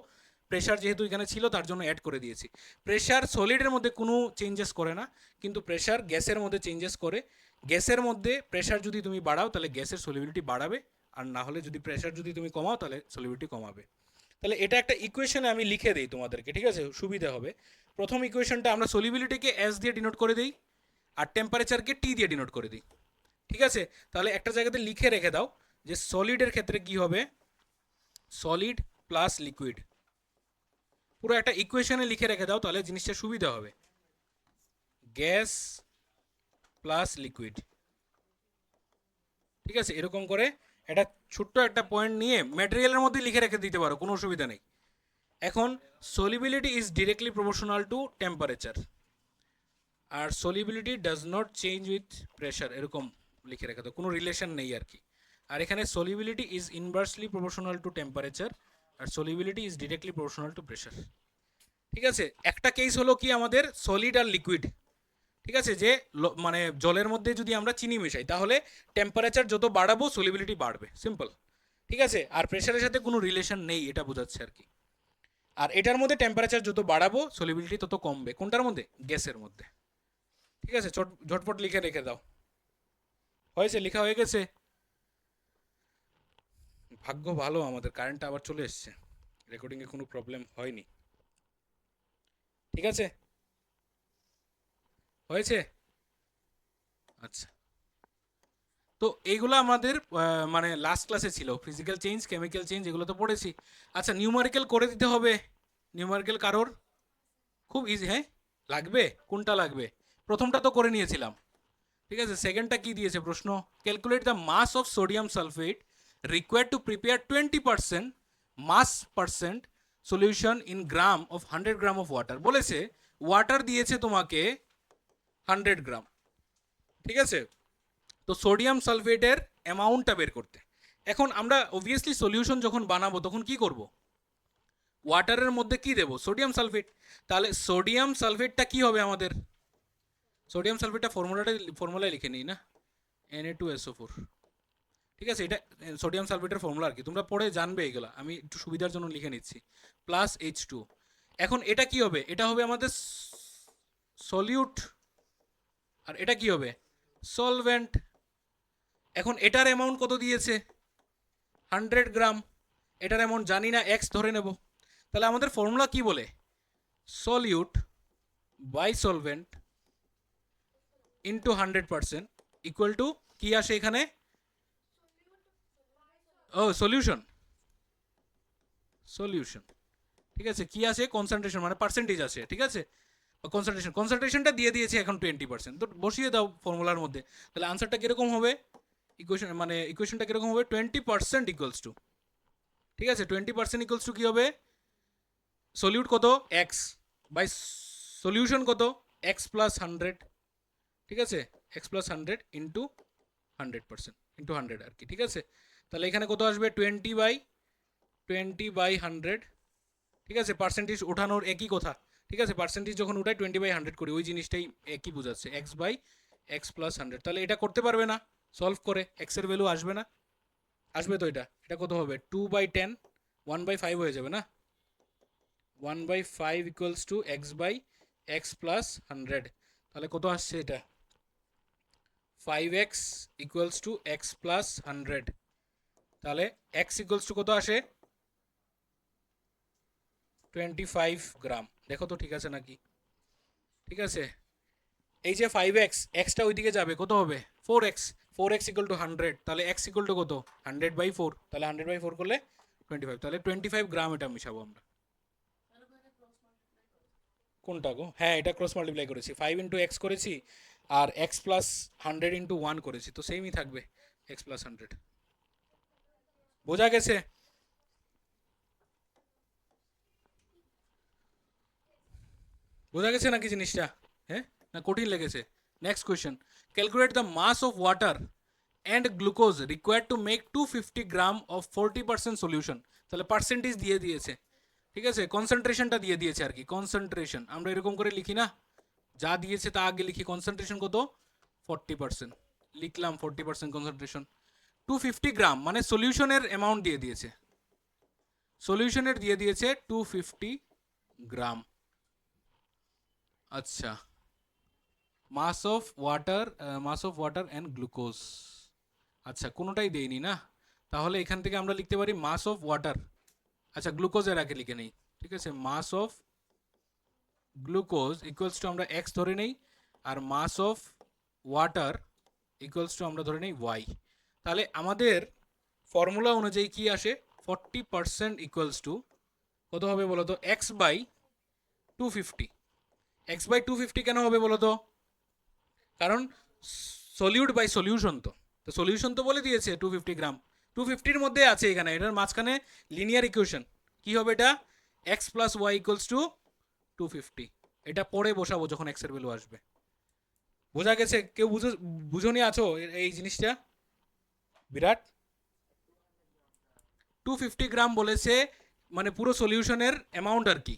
প্রেশার যেহেতু এখানে ছিল তার জন্য অ্যাড করে দিয়েছি। প্রেশার সলিডের মধ্যে কোনো চেঞ্জেস করে না, কিন্তু প্রেশার গ্যাসের মধ্যে চেঞ্জেস করে। গ্যাসের মধ্যে প্রেশার যদি তুমি বাড়াও, তাহলে গ্যাসের সলিবিলিটি বাড়াবে, আর না হলে যদি প্রেশার যদি তুমি কমাও, তাহলে সলিবিলিটি কমাবে। তাহলে এটা একটা ইকুয়েশনে আমি লিখে দিই তোমাদেরকে, ঠিক আছে, সুবিধা হবে। প্রথম ইকুয়েশনটা আমরা সলিবিলিটিকে এস দিয়ে ডিনোট করে দিই, আর টেম্পারেচারকে টি দিয়ে ডিনোট করে দিই। ঠিক আছে, তাহলে একটা জায়গাতে লিখে রেখে দাও যে সলিডের ক্ষেত্রে কি হবে, সলিড প্লাস লিকুইড, পুরো একটা ইকুয়েশনে লিখে রেখে দাও, তাহলে জিনিসটা সুবিধা হবে। গ্যাস প্লাস লিকুইড, ঠিক আছে, এরকম করে এটা ছোট্ট একটা পয়েন্ট নিয়ে ম্যাটেরিয়ালের মধ্যে লিখে রেখে দিতে পারো, কোনো অসুবিধা নেই। এখন solubility is directly proportional to temperature, আর solubility does not change with pressure, এরকম লিখে রেখে দাও, কোনো রিলেশন নেই আর কি। আর এখানে solubility is inversely proportional to temperature, আর solubility is directly proportional to pressure. ঠিক আছে, একটা কেস হলো কি আমাদের সলিড আর লিকুইড। ঠিক আছে, যে মানে জলের মধ্যে যদি আমরা চিনি মেশাই, তাহলে টেম্পারেচার যত বাড়াবো সলিবিলিটি বাড়বে, সিম্পল। ঠিক আছে, আর প্রেশারের সাথে কোনো রিলেশন নেই, এটা বোঝাচ্ছে আর কি। আর এটার মধ্যে টেম্পারেচার যত বাড়াবো সলিবিলিটি তত কমবে, কোনটার মধ্যে, গ্যাসের মধ্যে। ঠিক আছে, ঝটপট লিখে রেখে দাও। হয়েছে, লেখা হয়ে গেছে। ভাগ্য ভালো আমাদের, কারেন্টটা আবার চলে এসছে, রেকর্ডিংয়ে কোনো প্রবলেম হয়নি। ঠিক আছে, হয়েছে। আচ্ছা, তো এইগুলো আমাদের মানে লাস্ট ক্লাসে ছিল, ফিজিক্যাল চেঞ্জ, কেমিক্যাল চেঞ্জ, এগুলো তো পড়েছি। আচ্ছা, নিউমারিক্যাল করে দিতে হবে, নিউমারিক্যাল কারোর খুব ইজি, হ্যাঁ লাগবে, কোনটা লাগবে, প্রথমটা তো করে নিয়েছিলাম। ঠিক আছে, সেকেন্ডটা কি দিয়েছে প্রশ্ন, calculate the mass of sodium sulphate required to prepare 20% mass percent solution in gram of 100 gram of water. বলেছে ওয়াটার দিয়েছে তোমাকে 100 গ্রাম, ঠিক আছে, তো সোডিয়াম সালফেটের অ্যামাউন্টটা বের করতে। এখন আমরা অবভিয়াসলি সলিউশন যখন বানাবো তখন কি করব, ওয়াটারের মধ্যে কি দেবো, সোডিয়াম সালফেট। তাহলে সোডিয়াম সালফেটটা কি হবে আমাদের, সোডিয়াম সালফেটটা ফর্মুলায় লিখে নিই না, Na2SO4। ঠিক আছে, এটা সোডিয়াম সালফেটের ফর্মুলা আর কি, তোমরা পড়ে জানবে এগুলো, আমি একটু সুবিধার জন্য লিখে নিচ্ছি, প্লাস H2। এখন এটা কি হবে, এটা হবে আমাদের সলিউট, আর এটা কি হবে, সলভেন্ট। এখন এটার অ্যামাউন্ট কত দিয়েছে, 100 গ্রাম, এটার অ্যামাউন্ট জানি না, এক্স ধরে নেব। তাহলে আমাদের ফর্মুলা কি বলে, solute by solvent into 100% equal to কি আসে এখানে, ও সলিউশন, সলিউশন, ঠিক আছে, কি আছে কনসেন্ট্রেশন মানে পার্সেন্টেজ আছে, ঠিক আছে, কনসেন্ট্রেশনটা দিয়ে দিয়েছে এখন 20%, তো বসিয়ে দাও ফর্মুলার মধ্যে। তাহলে আনসারটা কিরকম হবে, ইকুয়েশনটা কিরকম হবে, 20% ইকুয়ালস টু, ঠিক আছে, 20% ইকুয়ালস টু কি হবে, সলিউট কত এক্স বাই সলিউশন কত এক্স প্লাস 100, ঠিক আছে, এক্স প্লাস 100 ইন্টু 100% ইন্টু 100 আর কি, ঠিক আছে। তাহলে এখানে কত আসবে, 20/100, ঠিক আছে, পার্সেন্টেজ ওঠানোর একই কথা, ঠিক আছে, পার্সেন্টেজ যখন উঠাই 20/100 করি, ওই জিনিসটাই একই বোঝাচ্ছে, এক্স বাই এক্স প্লাস 100। তাহলে এটা করতে পারবে না সলভ করে, এক্সের ভ্যালু আসবে না, আসবে তো, এটা কত হবে 2/10, 1/5 হয়ে যাবে না, 1/5 equals to x by x plus 100। তাহলে কত আসছে এটা, 5x equals to x plus 100। তাহলে এক্স ইকুয়ালস টু কত আসে, 25 গ্রাম, দেখো তো ঠিক আছে নাকি, ঠিক আছে। এই যে 5x, এক্সটা ওইদিকে যাবে, কত হবে 4x, 4x ইকুয়াল টু 100, তাহলে x ইকুয়াল টু কত 100/4, তাহলে 100/4 করলে 25, তাহলে 25 গ্রাম এটা মিশাবো আমরা। কোনটা গো, হ্যাঁ এটা ক্রস মাল্টিপ্লাই করেছি, 5 ইন্টু এক্স করেছি আর এক্স প্লাস 100 ইন্টু 1 করেছি, তো সেমই থাকবে এক্স প্লাস 100। বোঝা গেছে, বোঝা গেছে নাকি জিনিসটা, হ্যাঁ না কঠিন লেগেছে। Next question, calculate the mass of water and glucose required to make 250 gram of 40% solution. তাহলে পার্সেন্টেজ দিয়ে দিয়েছে, ঠিক আছে, কনসেন্ট্রেশনটা দিয়ে দিয়েছে আর কি, কনসেন্ট্রেশন আমরা এরকম করে লিখি না, যা দিয়েছে তা আগে লিখি, কনসেন্ট্রেশন কত 40%, লিখলাম 40% কনসেন্ট্রেশন, 250 গ্রাম মানে সলিউশনের অ্যামাউন্ট দিয়ে দিয়েছে, সলিউশনের দিয়ে দিয়েছে 250 গ্রাম। আচ্ছা, মাস অফ ওয়াটার অ্যান্ড গ্লুকোজ, আচ্ছা কোনোটাই দেয়নি না, তাহলে এখান থেকে আমরা লিখতে পারি মাস অফ ওয়াটার, আচ্ছা গ্লুকোজের আগে লিখে নেই, ঠিক আছে, মাস অফ গ্লুকোজ ইকুয়ালস টু আমরা এক্স ধরে নেই, আর মাস অফ ওয়াটার ইকুয়ালস টু আমরা ধরে নেই ওয়াই। তাহলে আমাদের ফর্মুলা অনুযায়ী কি আসে, 40% ইকুয়ালস টু কত হবে বলো তো, এক্স বাই 250, এক্স বাই 250 কেন হবে বলো তো, কারণ সলিউট বাই সলিউশন, তো সলিউশন তো বলে দিয়েছে 250 গ্রাম, 250-র মধ্যে আছে এখানে, এটার মাঝখানে লিনিয়ার ইকুয়েশন কি হবে, এটা x plus y equals to 250, এটা পরে বসাবো যখন এক্স এর ভ্যালু আসবে। বোঝা গেছে, কেউ বুঝোনি আছো এই জিনিসটা, বিরাট 250 গ্রাম বলেছে মানে পুরো সলিউশনের অ্যামাউন্ট আর কি,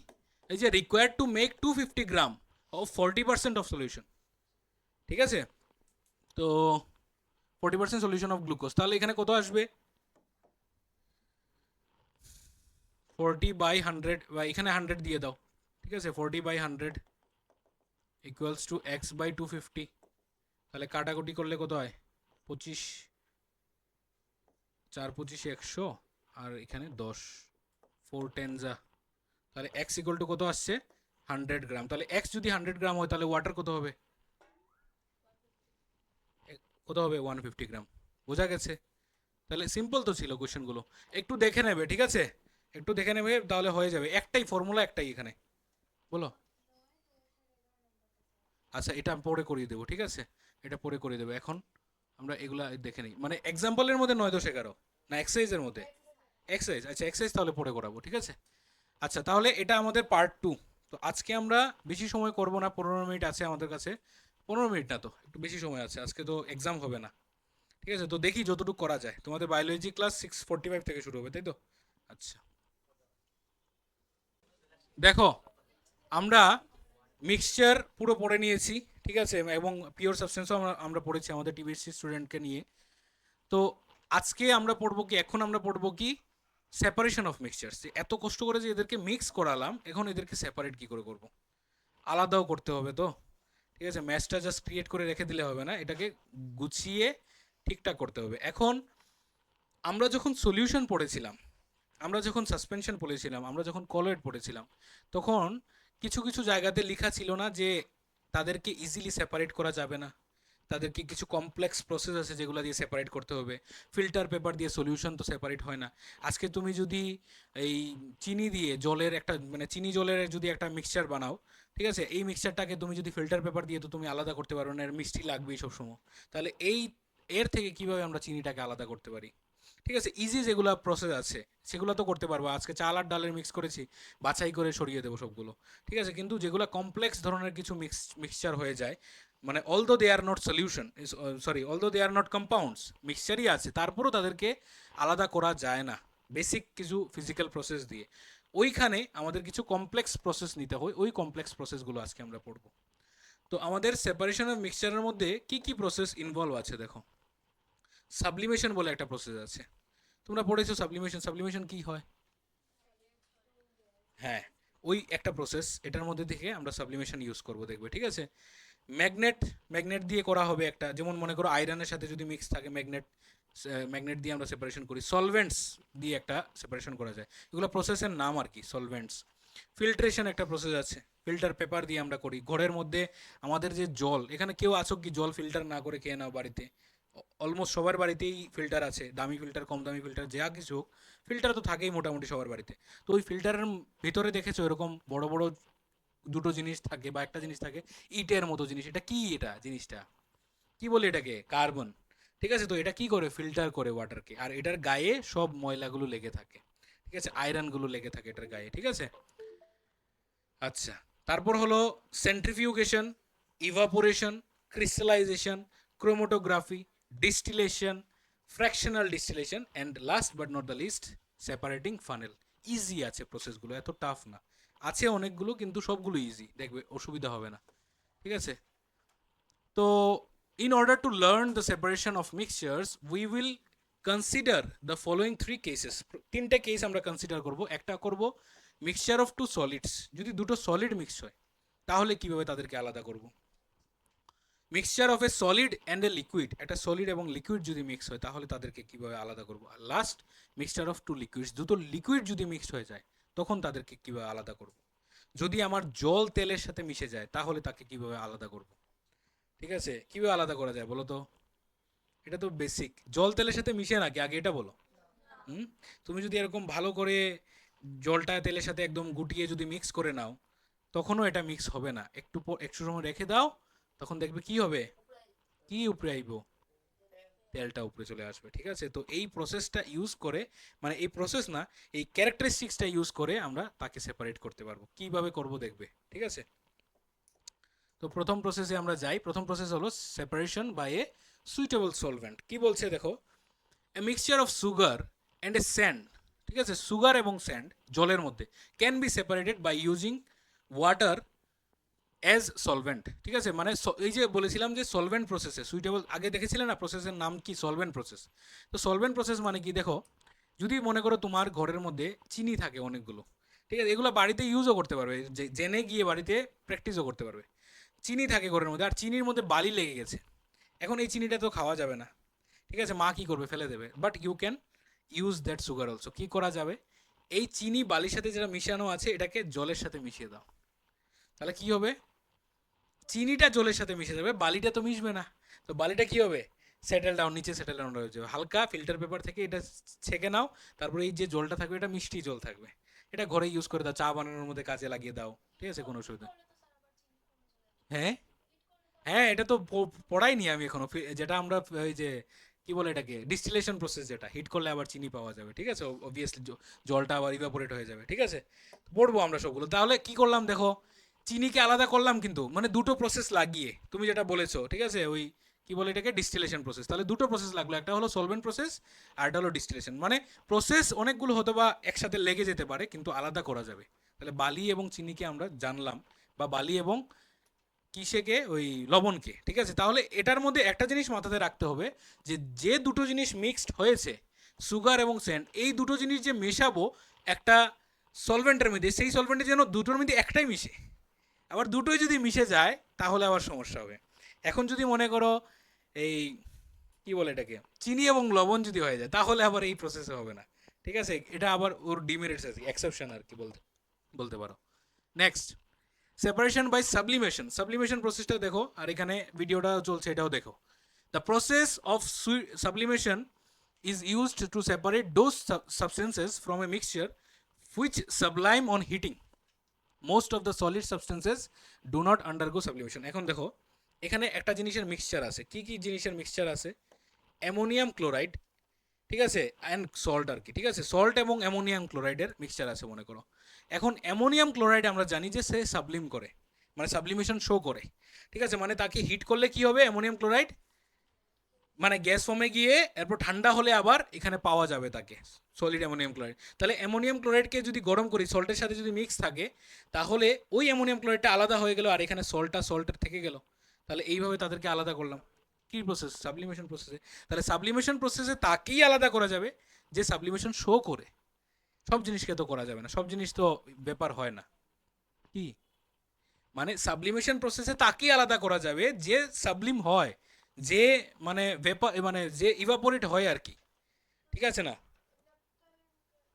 এই যে required to make 250 gram of 40% of solution, ঠিক আছে, তো 40% সলিউশন অফ গ্লুকোজ, তাহলে এখানে কত আসবে 40/100, বা এখানে 100 দিয়ে দাও, ঠিক আছে, 40/100 ইকুয়ালস টু এক্স বাই 250, তাহলে কাটাকুটি করলে কত হয় 25, 4×25 100, আর এখানে 10, 4×10 যা, তাহলে এক্স ইকুয়াল টু কত আসছে 100 গ্রাম। তাহলে এক্স যদি 100 গ্রাম হয় তাহলে ওয়াটার কত হবে, কত হবে 150 গ্রাম। বোঝা গেছে, তাহলে সিম্পল তো ছিল কোশ্চেনগুলো, একটু দেখে নেবে, ঠিক আছে, একটু দেখে নেবে তাহলে হয়ে যাবে, একটাই ফর্মুলা একটাই এখানে, বলো। আচ্ছা এটা পরে করিয়ে দেবো, ঠিক আছে, এটা পরে করিয়ে দেবো, এখন আমরা এগুলা দেখে নিই, মানে এক্সাম্পলের মধ্যে 9-10-11 না এক্সারসাইজের মধ্যে, এক্সারসাইজ, আচ্ছা এক্সারসাইজ তাহলে পরে করাবো, ঠিক আছে। আচ্ছা তাহলে এটা আমাদের পার্ট 2, তো আজকে আমরা বেশি সময় করব না, 15 মিনিট আছে আমাদের কাছে, 15 মিনিট না তো একটু বেশি সময় আছে, আজকে তো এক্সাম হবে না, ঠিক আছে, তো দেখি যতটুকু করা যায়। তোমাদের বায়োলজি ক্লাস 6:45 থেকে শুরু হবে, তাই তো, আচ্ছা দেখো আমরা মিক্সচার পুরো পড়ে নিয়েছি, ঠিক আছে, এবং পিওর সাবস্টেন্সও আমরা পড়েছি আমাদের টিবিএসসি স্টুডেন্টকে নিয়ে। তো আজকে আমরা পড়বো কি, এখন আমরা পড়বো কি সেপারেশন অফ মিক্সচার্স, এত কষ্ট করে যে এদেরকে মিক্স করালাম, এখন এদেরকে সেপারেট কি করে করব, আলাদাও করতে হবে তো, ঠিক আছে, ম্যাচটা জাস্ট ক্রিয়েট করে রেখে দিলে হবে না, এটাকে গুছিয়ে ঠিকঠাক করতে হবে। এখন আমরা যখন সলিউশন পড়েছিলাম, আমরা যখন সাসপেনশন পড়েছিলাম, আমরা যখন কলয়েড পড়েছিলাম, তখন কিছু কিছু জায়গাতে লেখা ছিল না যে তাদেরকে ইজিলি সেপারেট করা যাবে না, তাদেরকে কিছু কমপ্লেক্স প্রসেস আছে যেগুলো দিয়ে সেপারেট করতে হবে। ফিল্টার পেপার দিয়ে সলিউশন তো সেপারেট হয় না। আজকে তুমি যদি এই চিনি দিয়ে জলের একটা মানে চিনি জলের যদি একটা মিক্সচার বানাও, ঠিক আছে, এই মিক্সচারটাকে তুমি যদি ফিল্টার পেপার দিয়ে তো তুমি আলাদা করতে পারো না, এর মিষ্টি লাগবেই সবসময়। তাহলে এর থেকে কিভাবে আমরা চিনিটাকে আলাদা করতে পারি? ঠিক আছে, ইজি যেগুলো প্রসেস আছে সেগুলো তো করতে পারবো। আজকে চাল আর ডালের মিক্স করেছি, বাছাই করে সরিয়ে দেবো সবগুলো, ঠিক আছে। কিন্তু যেগুলো কমপ্লেক্স ধরনের কিছু মিক্সচার হয়ে যায়, মানে although they are not solution, sorry, although they are not compounds, মিক্সচারই আছে, তারপরও তাদেরকে আলাদা করা যায় না বেসিক কিছু ফিজিক্যাল প্রসেস দিয়ে। ওইখানে আমাদের কিছু কমপ্লেক্স প্রসেস নিতে হয়, ওই কমপ্লেক্স প্রসেসগুলো আজকে আমরা পড়বো। তো আমাদের সেপারেশন অফ মিক্সচারের মধ্যে কি কি প্রসেস ইনভলভ আছে দেখো। সাবলিমেশন বলে একটা প্রসেস আছে, তোমরা পড়েছো সাবলিমেশন। সাবলিমেশন কি হয়? হ্যাঁ, ওই একটা প্রসেস, এটার মধ্যে থেকে আমরা সাবলিমেশন ইউজ করব দেখবে, ঠিক আছে। ম্যাগনেট, ম্যাগনেট দিয়ে করা হবে একটা, যেমন মনে করো আয়রনের সাথে যদি মিক্স থাকে ম্যাগনেট, ম্যাগনেট দিয়ে আমরা সেপারেশন করি। সলভেন্টস দিয়ে একটা সেপারেশন করা যায়, এগুলো প্রসেসের নাম আর কি, সলভেন্টস। ফিল্ট্রেশন একটা প্রসেস আছে, ফিল্টার পেপার দিয়ে আমরা করি। ঘরের মধ্যে আমাদের যে জল, এখানে কেউ আছো কি জল ফিল্টার না করে খেয়ে নাও বাড়িতে? অলমোস্ট সবার বাড়িতেই ফিল্টার আছে, দামি ফিল্টার কম দামি ফিল্টার যা কিছু হোক, ফিল্টার তো থাকেই মোটামুটি সবার বাড়িতে। তো ওই ফিল্টারের ভিতরে দেখেছো এরকম বড় বড় দুটো জিনিস থাকে বা একটা জিনিস থাকে, ইটের মতো জিনিস, এটা কি, এটা জিনিসটা কি বলে এটাকে? কার্বন। ঠিক আছে, তো এটা কি করে? ফিল্টার করে ওয়াটারকে, আর এটার গায়ে সব ময়লাগুলো লেগে থাকে, ঠিক আছে, আয়রনগুলো লেগে থাকে এটার গায়ে, ঠিক আছে। আচ্ছা, তারপর হলো centrifugation, evaporation, crystallisation, chromatography, distillation, fractional distillation, and last but not the least, separating funnel. Easy আছে প্রসেসগুলো, এত টাফ না। আছে অনেকগুলো, কিন্তু সবগুলো ইজি, দেখবে অসুবিধা হবে না, ঠিক আছে। তো in order to learn the separation of mixtures we will consider the following three cases. তিনটা কেস আমরা কনসিডার করব। একটা করব মিক্সচার অফ টু সলিডস, যদি দুটো সলিড মিক্স হয় তাহলে কিভাবে তাদেরকে আলাদা করব। Mixture of a solid and a liquid, একটা সলিড এবং লিকুইড যদি মিক্স হয় তাহলে তাদেরকে কিভাবে আলাদা করব। আর last, mixture of two liquids, দুটো লিকুইড যদি মিক্সড হয়ে যায় তখন তাদেরকে কিভাবে আলাদা করব। যদি আমার জল তেলের সাথে মিশে যায় তাহলে তাকে কিভাবে আলাদা করব, ঠিক আছে। কিভাবে আলাদা করা যায় বলো তো? এটা তো বেসিক, জল তেলের সাথে মিশে নাকি, আগে এটা বলো। হুম, তুমি যদি এরকম ভালো করে জলটা তেলের সাথে একদম গুটিয়ে যদি মিক্স করে নাও, তখনও এটা মিক্স হবে না। একটু সময় রেখে দাও, তখন দেখবে কি হবে, কি উপরে আইব, তেলটা উপরে চলে আসবে, ঠিক আছে। তো এই প্রসেসটা ইউজ করে, মানে এই প্রসেস না, এই ক্যারেক্টারিস্টিক্সটা ইউজ করে আমরা তাকে সেপারেট করতে পারবো। কিভাবে করব দেখবে, ঠিক আছে। তো প্রথম প্রসেসে আমরা যাই। প্রথম প্রসেস হলো separation by a suitable solvent. কি বলছে দেখো, a mixture of sugar and a sand, ঠিক আছে, সুগার এবং স্যান্ড জলের মধ্যে can be separated by using water as solvent, ঠিক আছে। মানে এই যে বলেছিলাম যে সলভেন্ট প্রসেসে সুইটেবল, আগে দেখেছিলেন না প্রসেসের নাম কি, সলভেন্ট প্রসেস। তো সলভেন্ট প্রসেস মানে কি দেখো, যদি মনে করো তোমার ঘরের মধ্যে চিনি থাকে অনেকগুলো, ঠিক আছে, এগুলো বাড়িতে ইউজও করতে পারবে, জেনে গিয়ে বাড়িতে প্র্যাকটিসও করতে পারবে। চিনি থাকে ঘরের মধ্যে, আর চিনির মধ্যে বালি লেগে গেছে, এখন এই চিনিটা তো খাওয়া যাবে না, ঠিক আছে, মা কী করবে, ফেলে দেবে। But you can use that sugar also. কী করা যাবে, এই চিনি বালির সাথে যেটা মিশানো আছে এটাকে জলের সাথে মিশিয়ে দাও, তাহলে কি হবে, চিনিটা জলের সাথে মিশে যাবে, বালিটা তো মিশবে না। তো বালিটা কি হবে, সেটেল ডাউন, নিচে সেটেল ডাউন হয়ে যাবে। হালকা ফিল্টার পেপার থেকে এটা ছেঁকে নাও, তারপরে এই যে জলটা থাকবে এটা মিষ্টি জল থাকবে, এটা ঘরে ইউজ করে দাও, চা বানানোর মধ্যে কাজে লাগিয়ে দাও, ঠিক আছে, কোনো অসুবিধা। হ্যাঁ, হ্যাঁ, এটা তো পড়াইনি আমি এখনো। যেটা আমরা ওই যে কি বলে এটাকে, ডিস্টিলেশন প্রসেস, যেটা হিট করলে আবার চিনি পাওয়া যাবে, ঠিক আছে, অবভিয়াসলি জলটা আবার ইভাপোরেট হয়ে যাবে, ঠিক আছে। পড়বো আমরা সবগুলো। তাহলে কি করলাম দেখো, চিনিকে আলাদা করলাম, কিন্তু মানে দুটো প্রসেস লাগিয়ে, তুমি যেটা বলেছো, ঠিক আছে, ওই কি বলে এটাকে, ডিস্টিলেশন প্রসেস। তাহলে দুটো প্রসেস লাগলো, একটা হলো সলভেন্ট প্রসেস আর একটা হলো ডিস্টিলেশন। মানে প্রসেস অনেকগুলো হতো বা একসাথে লেগে যেতে পারে, কিন্তু আলাদা করা যাবে। তাহলে বালি এবং চিনিকে আমরা জানলাম, বা বালি এবং কিসেকে, ওই লবণকে, ঠিক আছে। তাহলে এটার মধ্যে একটা জিনিস মাথাতে রাখতে হবে, যে যে দুটো জিনিস মিক্সড হয়েছে, সুগার এবং স্যান্ড, এই দুটো জিনিস যে মেশাবো একটা সলভেন্টের মধ্যে, সেই সলভেন্টে যেন দুটোর মধ্যে একটাই মিশে। আবার দুটোই যদি মিশে যায় তাহলে আবার সমস্যা হবে। এখন যদি মনে করো এই কি বলে এটাকে, চিনি এবং লবণ যদি হয়ে যায় তাহলে আবার এই প্রসেসে হবে না। ঠিক আছে, এটা আবার ওর ডিমেরিটস আছে, এক্সেপশন আর কি বলতে বলতে পারো। Next, separation by sublimation. Sublimation প্রসেসটা দেখো, আর এখানে ভিডিওটা চলছে এটাও দেখো। The process of sublimation is used to separate those substances from a mixture which sublime on heating. Most of the solid substances do not undergo sublimation. এখন দেখো, এখানে একটা জিনিসের মিক্সচার আছে। কি কি জিনিসের মিক্সচার আছে? অ্যামোনিয়াম ক্লোরাইড, ঠিক আছে, অ্যান্ড সল্ট আর কি। ঠিক আছে, সল্ট এবং অ্যামোনিয়াম ক্লোরাইডের মিক্সচার আছে মনে করো। এখন অ্যামোনিয়াম ক্লোরাইড আমরা জানি যে সে সাবলিম করে, মানে সাবলিমেশন শো করে। ঠিক আছে, মানে তাকে হিট করলে কি হবে, অ্যামোনিয়াম ক্লোরাইড মানে গ্যাস ফর্মে গিয়ে এরপর ঠান্ডা হলে আবার এখানে পাওয়া যাবে তাকে সলিড অ্যামোনিয়াম ক্লোরাইড। তাহলে অ্যামোনিয়াম ক্লোরাইডকে যদি গরম করি, সল্টের সাথে যদি মিক্স থাকে, তাহলে ওই অ্যামোনিয়াম ক্লোরাইডটা আলাদা হয়ে গেল, আর এখানে সল্টের থেকে গেল। তাহলে এইভাবে তাদেরকে আলাদা করলাম। কি প্রসেস? সাবলিমেশন প্রসেসে। তাহলে সাবলিমেশন প্রসেসে তাকেই আলাদা করা যাবে যে সাবলিমেশন শো করে। সব জিনিসকে তো করা যাবে না, সব জিনিস তো ব্যাপার হয় না। কি মানে সাবলিমেশন প্রসেসে তাকেই আলাদা করা যাবে যে সাবলিম হয়, যে মানে ভেপার মানে যে ইভাপোরেট হয় আর কি। ঠিক আছে না,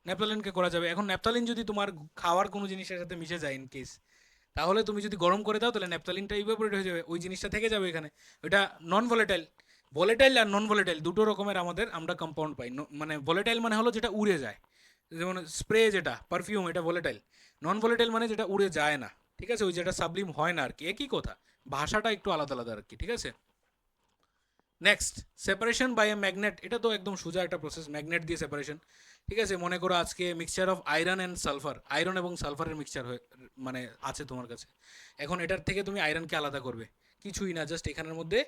ন্যাপথালিনকে করা যাবে। এখন ন্যাপথালিন যদি তোমার খাওয়ার কোনো জিনিসের সাথে মিশে যায় ইন কেস, তাহলে তুমি যদি গরম করে দাও তাহলে ন্যাপথালিনটা ইভাপোরেট হয়ে যাবে, ওই জিনিসটা থেকে যাবে এখানে। ওইটা নন ভলেটাইল। ভলেটাইল আর নন ভলেটাইল দুটো রকমের আমরা কম্পাউন্ড পাই। মানে ভলেটাইল মানে হলো যেটা উড়ে যায়, যেমন স্প্রে যেটা পারফিউম, এটা ভলেটাইল। নন ভলেটাইল মানে যেটা উড়ে যায় না। ঠিক আছে, ওই যেটা সাবলিম হয় না আর কি, একই কথা, ভাষাটা একটু আলাদা আলাদা আর কি। ঠিক আছে, next, separation by a magnet. এটা তো একদম সোজা একটা প্রসেস, ম্যাগনেট দিয়ে সেপারেশন। ঠিক আছে, মনে করো আজকে mixture of iron and sulphur, iron এবং সালফারের মিক্সচার হয়ে মানে আছে তোমার কাছে। এখন এটার থেকে তুমি আয়রনকে আলাদা করবে, কিছুই না, জাস্ট এখানের মধ্যে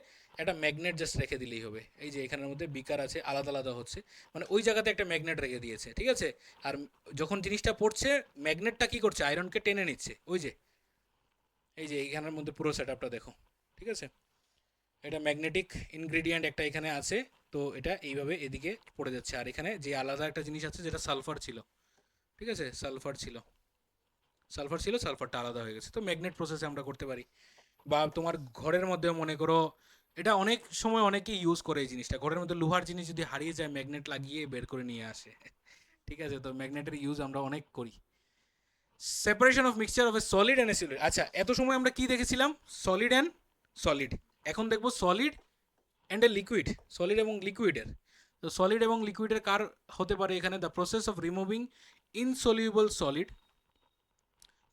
একটা ম্যাগনেট জাস্ট রেখে দিলেই হবে। এই যে এখানের মধ্যে বিকার আছে, আলাদা আলাদা হচ্ছে, মানে ওই জায়গাতে একটা ম্যাগনেট রেখে দিয়েছে। ঠিক আছে, আর যখন জিনিসটা পড়ছে, ম্যাগনেটটা কি করছে, আয়রনকে টেনে নিচ্ছে। ওই যে এই যে এইখানের মধ্যে পুরো সেট আপটা দেখো। ঠিক আছে, এটা ম্যাগনেটিক ইনগ্রেডিয়েন্ট একটা এখানে আছে, তো এটা এইভাবে এদিকে পড়ে যাচ্ছে। আর এখানে যে আলাদা একটা জিনিস আছে যেটা সালফার ছিল, ঠিক আছে, সালফারটা আলাদা হয়ে গেছে। তো ম্যাগনেট প্রসেসে আমরা করতে পারি। বা তোমার ঘরের মধ্যে মনে করো, এটা অনেক সময় অনেকেই ইউজ করে এই জিনিসটা, ঘরের মধ্যে লোহার জিনিস যদি হারিয়ে যায়, ম্যাগনেট লাগিয়ে বের করে নিয়ে আসে। ঠিক আছে, তো ম্যাগনেটের ইউজ আমরা অনেক করি। Separation of mixture of a solid and A solid. আচ্ছা, এত সময় আমরা কি দেখেছিলাম, সলিড অ্যান্ড সলিড। এখন দেখবো solid and a liquid, solid এবং লিকুইডের। তো সলিড এবং লিকুইডের কার হতে পারে এখানে, the process of removing insoluble solid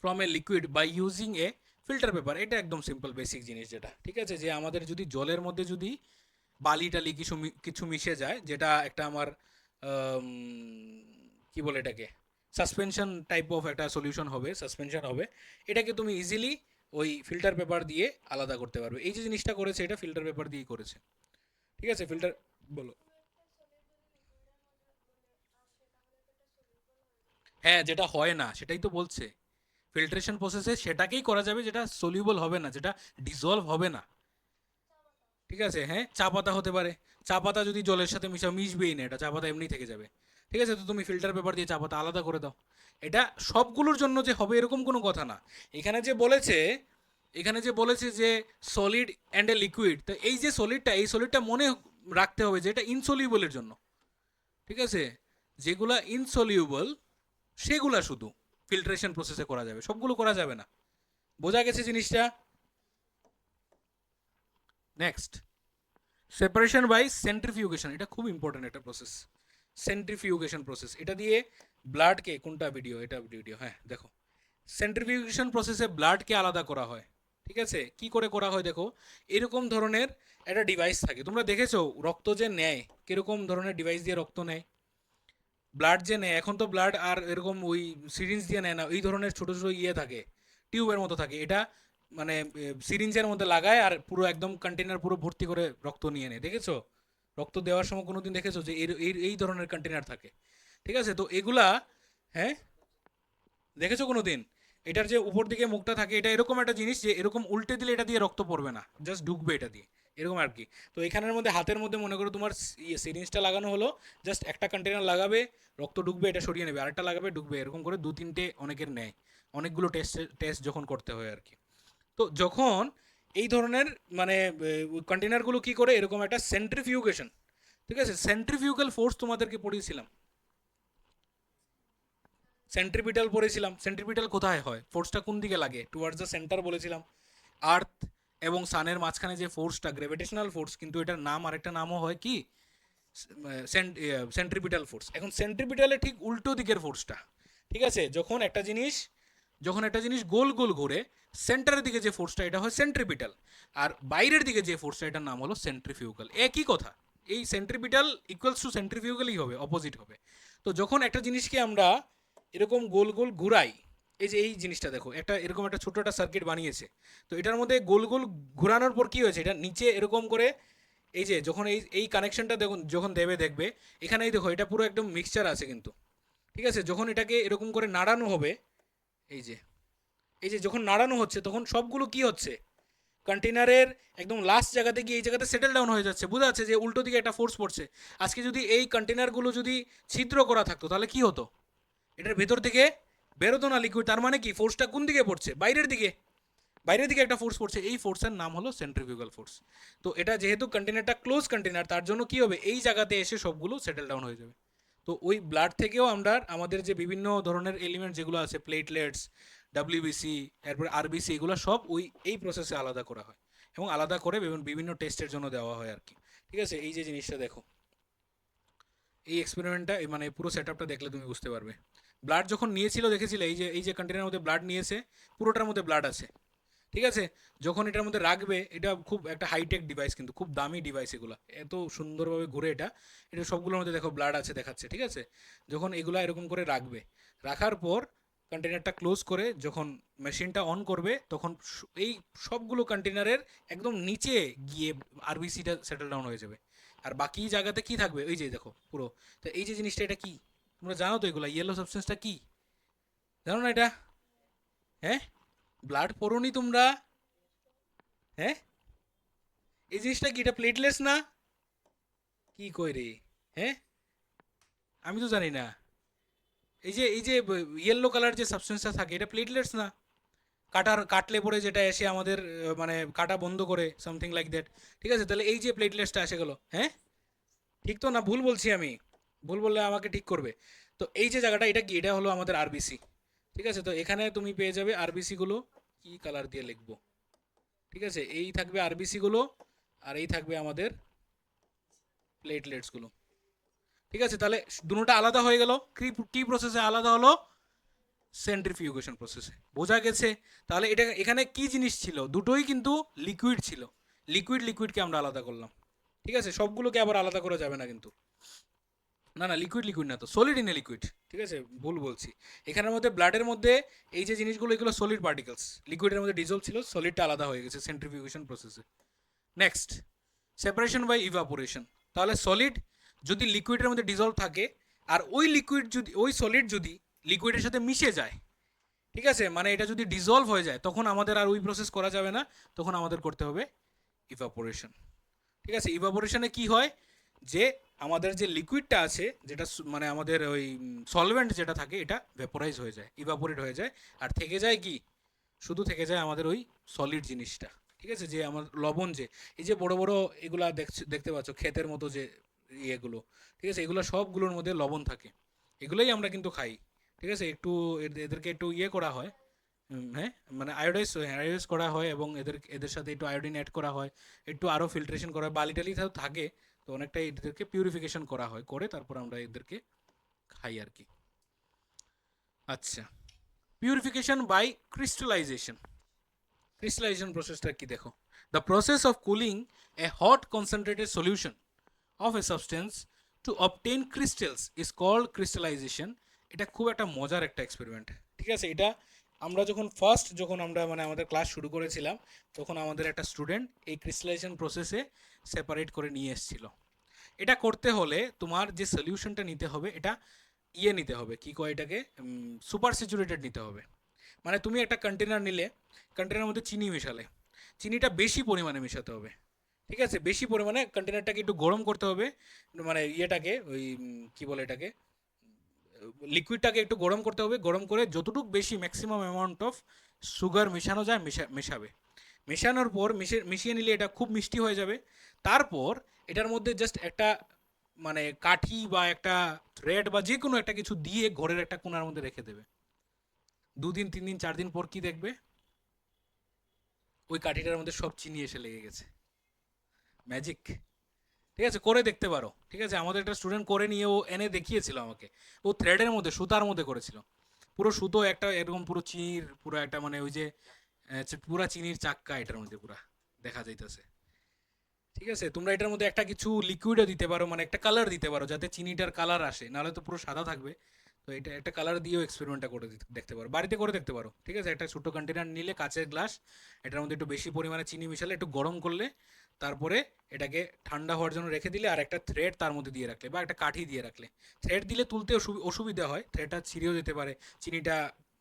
from a liquid by using a filter paper. এটা একদম সিম্পল বেসিক জিনিস যেটা, ঠিক আছে, যে আমাদের যদি জলের মধ্যে যদি বালি টালি কিছু মিশে যায়, যেটা একটা আমার কি বলে এটাকে, সাসপেনশন টাইপ অফ একটা সলিউশন হবে, সাসপেনশন হবে, এটাকে তুমি ইজিলি ওই ফিল্টার পেপার দিয়ে আলাদা করতে পারবে। এই যে জিনিসটা করেছে এটা ফিল্টার পেপার দিয়েই করেছে। ঠিক আছে, ফিল্টার বলো। হ্যাঁ, যেটা হয় না সেটাই তো বলছে, ফিল্ট্রেশন প্রসেসে সেটাকেই করা যাবে যেটা সলিউবল হবে না, যেটা ডিজলভ হবে না। ঠিক আছে, হ্যাঁ, চা পাতা হতে পারে, চা পাতা যদি জলের সাথে মিশবেই না, এটা চা পাতা এমনি থেকে যাবে। ঠিক আছে, তো তুমি ফিল্টার পেপার দিয়ে চা পাতা আলাদা করে দাও। এটা সবগুলোর জন্য যে হবে এরকম কোনো কথা না। এখানে যে বলেছে এখানে যে বলেছে যে সলিড অ্যান্ড এ লিকুইড, তো এই যে সলিডটা, এই সলিডটা মনে রাখতে হবে যে এটা ইনসলিউবলের জন্য। ঠিক আছে, যেগুলা ইনসলিউবল সেগুলা শুধু ফিল্ট্রেশন প্রসেসে করা যাবে, সবগুলো করা যাবে না। বোঝা গেছে জিনিসটা? Next, separation by centrifugation. এটা খুব ইম্পর্টেন্ট একটা প্রসেস, সেন্ট্রিফিউগেশন প্রসেস। এটা দিয়ে ব্লাডকে, কোনটা ভিডিও, এটা ভিডিও, হ্যাঁ দেখো, সেন্ট্রিফিউগেশন প্রসেসে ব্লাডকে আলাদা করা হয়। ঠিক আছে, কি করে করা হয় দেখো, এরকম ধরনের একটা ডিভাইস থাকে, তোমরা দেখেছো রক্ত যে নেয় কিরকম ধরনের ডিভাইস দিয়ে রক্ত নেয়, ব্লাড যে নেয়, এখন তো ব্লাড আর এরকম ওই সিরিঞ্জ দিয়ে নেয় না, এই ধরনের ছোটো ছোটো ইয়ে থাকে, টিউবের মতো থাকে, এটা মানে সিরিঞ্জের মধ্যে লাগায় আর পুরো একদম কন্টেনার পুরো ভর্তি করে রক্ত নিয়ে নেয়। দেখেছো রক্ত দেওয়ার সময় কোনোদিন দেখেছো যে এই ধরনের কন্টেনার থাকে? ঠিক আছে, তো এগুলা, হ্যাঁ দেখেছো কোনো দিন? এটার যে উপর দিকে মুখটা থাকে, এটা এরকম একটা জিনিস যে এরকম উল্টে দিলে এটা দিয়ে রক্ত পড়বে না, জাস্ট ঢুকবে এটা দিয়ে, এরকম আর কি। তো এখানের মধ্যে হাতের মধ্যে মনে করো তোমার সিরিঞ্জটা লাগানো হলো, জাস্ট একটা কন্টেনার লাগাবে, রক্ত ঢুকবে, এটা সরিয়ে নেবে, আরেকটা লাগাবে, ঢুকবে, এরকম করে দু তিনটে অনেকের নেয়, অনেকগুলো টেস্ট যখন করতে হয় আর কি। তো যখন এই ধরনের মানে কন্টেনারগুলো কি করে, এরকম একটা সেন্ট্রিফিউগেশন ঠিক আছে, সেন্ট্রিফিউগাল ফোর্স তোমাদেরকে পড়িয়েছিলাম, সেন্ট্রিপিটাল পড়েছিলাম। সেন্ট্রিপিটাল কোথায় হয়, ফোর্সটা কোন দিকে লাগে, টুয়ার্ডস দ্য সেন্টার বলেছিলাম। আর্থ এবং সানের মাঝখানে যে ফোর্সটা গ্র্যাভিটেশনাল ফোর্স, কিন্তু এটার নাম আরেকটা নামও হয় কি, সেন্ট্রিপিটাল ফোর্স। এখন সেন্ট্রিপিটালে ঠিক উল্টো দিকের ফোর্সটা, ঠিক আছে, যখন একটা জিনিস গোল গোল ঘুরে সেন্টারের দিকে যে ফোর্সটা এটা হয় সেন্ট্রিপিটাল, আর বাইরের দিকে যে ফোর্সটা এটার নাম হলো সেন্ট্রিফিউগাল। একই কথা, এই সেন্ট্রিপিটাল ইকুয়ালস টু সেন্ট্রিফিউগালই হবে, অপোজিট হবে। তো যখন একটা জিনিসকে আমরা এরকম গোল গোল ঘুরাই, এই যে এই জিনিসটা দেখো, একটা এরকম একটা ছোট একটা সার্কিট বানিয়েছে, তো এটার মধ্যে গোল গোল ঘোরানোর পর কি হয়েছে, এটা নিচে এরকম করে, এই যে যখন এই এই কানেকশনটা দেখুন যখন দেবে দেখবে, এখানে এই দেখো এটা পুরো একদম মিক্সচার আছে কিন্তু, ঠিক আছে, যখন এটাকে এরকম করে নাড়ানো হবে, এই যে এই যে যখন নাড়ানো হচ্ছে তখন সবগুলো কি হচ্ছে, কন্টেনারের একদম লাস্ট জায়গাতে গিয়ে এই জায়গাতে সেটেল ডাউন হয়ে যাচ্ছে, বোঝা যাচ্ছে যে উল্টো দিকে একটা ফোর্স পড়ছে। আজকে যদি এই কন্টেনারগুলো যদি ছিদ্র করা থাকতো তাহলে কি হতো, এটার ভেতর থেকে বেরোতো না লিকুইড, তার মানে কি ফোর্সটা কোন দিকে পড়ছে, বাইরের দিকে, বাইরের দিকে একটা ফোর্স পড়ছে, এই ফোর্সের নাম হলো সেন্ট্রিফিউগাল ফোর্স। তো এটা যেহেতু কন্টেনারটা ক্লোজ কন্টেনার, তার জন্য কি হবে, এই জায়গাতে এসে সবগুলো সেটেল ডাউন হয়ে যাবে। তো ওই ব্লাড থেকেও আমরা আমাদের যে বিভিন্ন ধরনের এলিমেন্ট যেগুলো আছে, প্লেটলেটস, ডাব্লিউবিসি, এরপরে আরবিসি, এগুলো সব ওই এই প্রসেসে আলাদা করা হয় এবং আলাদা করে বিভিন্ন টেস্টের জন্য দেওয়া হয় আর কি। ঠিক আছে, এই যে জিনিসটা দেখো, এই এক্সপেরিমেন্টটা মানে পুরো সেট আপটা দেখলে তুমি বুঝতে পারবে। ব্লাড যখন নিয়েছিল দেখেছিলে, এই যে কন্টেনারের মধ্যে ব্লাড নিয়েছে, পুরোটার মধ্যে ব্লাড আছে, ঠিক আছে, যখন এটার মধ্যে রাখবে, এটা খুব একটা হাইটেক ডিভাইস, কিন্তু খুব দামি ডিভাইস, এগুলো এত সুন্দরভাবে ঘুরে, এটা এটা সবগুলোর মধ্যে দেখো ব্লাড আছে দেখাচ্ছে, ঠিক আছে, যখন এগুলো এরকম করে রাখবে, রাখার পর কন্টেনারটা ক্লোজ করে যখন মেশিনটা অন করবে, তখন এই সবগুলো কন্টেনারের একদম নিচে গিয়ে আরবিসিটা সেটেল ডাউন হয়ে যাবে, আর বাকি জায়গাতে কি থাকবে, ওই যে দেখো পুরো। তো এই যে জিনিসটা, এটা কি তোমরা জানো তো, এগুলো ইয়েলো সাবস্টেন্সটা কি জানো না এটা, হ্যাঁ, ব্লাড পড়োনি তোমরা, হ্যাঁ, এই জিনিসটা কি, এটা প্লেটলেস না, কি কই রে, হ্যাঁ, আমি তো জানি না, এই যে ইয়েলো কালার যে সাবস্টেন্সটা থাকে এটা প্লেটলেটস না, কাটলে পরে যেটা এসে আমাদের মানে কাটা বন্ধ করে, সামথিং লাইক দ্যাট, ঠিক আছে, তাহলে এই যে প্লেটলেটসটা এসে গেলো, হ্যাঁ, ঠিক তো না, ভুল বলছি আমি, ভুল বললে আমাকে ঠিক করবে। তো এই যে জায়গাটা, এটা কি, এটা হলো আমাদের আরবিসি, ঠিক আছে, তো এখানে তুমি পেয়ে যাবে আরবিসি গুলো, কি কালার দিয়ে লিখবো, ঠিক আছে, এই থাকবে আরবিসি গুলো, আর এই থাকবে আমাদের প্লেটলেটসগুলো, ঠিক আছে, তাহলে দুটোটা আলাদা হয়ে গেল, কি প্রসেসে আলাদা হলো, সেন্ট্রিফিউগেশন প্রসেসে, বোঝা গেছে। তাহলে এটা এখানে কি জিনিস ছিল, দুটোই কিন্তু লিকুইড ছিল, লিকুইডকে আমরা আলাদা করলাম, ঠিক আছে, সবগুলোকে আবার আলাদা করা যাবে না কিন্তু, না না, লিকুইড না তো, সলিড ইন এ লিকুইড, ঠিক আছে, ভুল বলছি, এখানের মধ্যে ব্লাডের মধ্যে এই যে জিনিসগুলো এগুলো সলিড পার্টিকেলস, লিকুইডের মধ্যে ডিজলভ ছিল, সলিডটা আলাদা হয়ে গেছে সেন্ট্রিফিউগেশন প্রসেসে। Next, separation by evaporation. তাহলে সলিড যদি লিকুইডের মধ্যে ডিজলভ থাকে, আর ওই লিকুইড যদি, ওই সলিড যদি লিকুইডের সাথে মিশে যায়, ঠিক আছে, মানে এটা যদি ডিজলভ হয়ে যায়, তখন আমাদের আর ওই প্রসেস করা যাবে না, তখন আমাদের করতে হবে ইভাপোরেশন, ঠিক আছে। ইভাপোরেশনে কি হয়, যে আমাদের যে লিকুইডটা আছে, যেটা মানে আমাদের ওই সলভেন্ট যেটা থাকে, এটা ভেপোরাইজ হয়ে যায়, ইভাপোরেট হয়ে যায়, আর থেকে যায় কি, শুধু থেকে যায় আমাদের ওই সলিড জিনিসটা, ঠিক আছে, যে আমার লবণ, যে এই যে বড় বড় এগুলা দেখতে পাচ্ছ ক্ষেতের মতো যে ইয়েগুলো, ঠিক আছে, এগুলো সবগুলোর মধ্যে লবণ থাকে, এগুলোই আমরা কিন্তু খাই, ঠিক আছে, একটু এদেরকে একটু ইয়ে করা হয়, হ্যাঁ, মানে আয়োডাইজ করা হয়, এবং এদের সাথে একটু আয়োডিন অ্যাড করা হয়, একটু আরও ফিল্ট্রেশন করা হয়, বালি টালি থাকে, তো অনেকটাই এদেরকে পিউরিফিকেশন করা হয়, করে তারপর আমরা এদেরকে খাই আর কি। আচ্ছা, পিউরিফিকেশন বাই ক্রিস্টালাইজেশন প্রসেসটা কি দেখো, the process of cooling a hot concentrated solution of a substance to obtain crystals is called crystallisation. এটা খুব একটা মজার একটা এক্সপেরিমেন্ট, ঠিক আছে, এটা আমরা যখন আমরা মানে আমাদের ক্লাস শুরু করেছিলাম, তখন আমাদের একটা স্টুডেন্ট এই ক্রিস্টালাইজেশন প্রসেসে সেপারেট করে নিয়ে এসেছিল। এটা করতে হলে তোমার যে সলিউশনটা নিতে হবে, এটা নিতে হবে, কি কয় এটাকে, সুপার স্যাচুরেটেড নিতে হবে। মানে তুমি একটা কন্টেনার নিলে, কন্টেনারের মধ্যে চিনি মেশালে, চিনিটা বেশি পরিমাণে মেশাতে হবে, ঠিক আছে, বেশি পরিমাণে কন্টেনারটাকে একটু গরম করতে হবে, মানে ইয়েটাকে ওই কি বলে এটাকে, লিকুইডটাকে একটু গরম করতে হবে, গরম করে যতটুকু বেশি ম্যাক্সিমাম অ্যামাউন্ট অফ সুগার মেশানো যায় মেশাবে, মেশানোর পর মিশিয়ে নিলে এটা খুব মিষ্টি হয়ে যাবে। তারপর এটার মধ্যে জাস্ট একটা মানে কাঠি বা একটা থ্রেড বা যে কোনো একটা কিছু দিয়ে ঘরের একটা কোণার মধ্যে রেখে দেবে। 2 দিন 3 দিন 4 দিন পর কি দেখবে, ওই কাঠিটার মধ্যে সব চিনি এসে লেগে গেছে। ম্যাজিক। ঠিক আছে, করে দেখতে পারো। ঠিক আছে, আমাদের একটা স্টুডেন্ট করে নিয়ে ও এনে দেখিয়েছিল আমাকে। ও থ্রেডের মধ্যে সুতার মধ্যে করেছিল, পুরো সুতো একটা এরকম পুরো চিনির পুরো একটা মানে ওই যে পুরা চিনির চাক্কা এটার মধ্যে পুরা দেখা যাইতেছে। ঠিক আছে, তোমরা এটার মধ্যে একটা কিছু লিকুইডও দিতে পারো, মানে একটা কালার দিতে পারো যাতে চিনিটার কালার আসে, নাহলে তো পুরো সাদা থাকবে। তো এটা একটা কালার দিয়েও এক্সপেরিমেন্টটা করে দেখতে পারো, বাড়িতে করে দেখতে পারো। ঠিক আছে, একটা ছোটো কন্টেনার নিলে, কাঁচের গ্লাস, এটার মধ্যে একটু বেশি পরিমাণে চিনি মিশালে, একটু গরম করলে, তারপরে এটাকে ঠান্ডা হওয়ার জন্য রেখে দিলে, আর একটা থ্রেড তার মধ্যে দিয়ে রাখলে বা একটা কাঠি দিয়ে রাখলে। থ্রেড দিলে তুলতে অসুবিধা হয়, থ্রেডটা ছিঁড়েও যেতে পারে, চিনিটা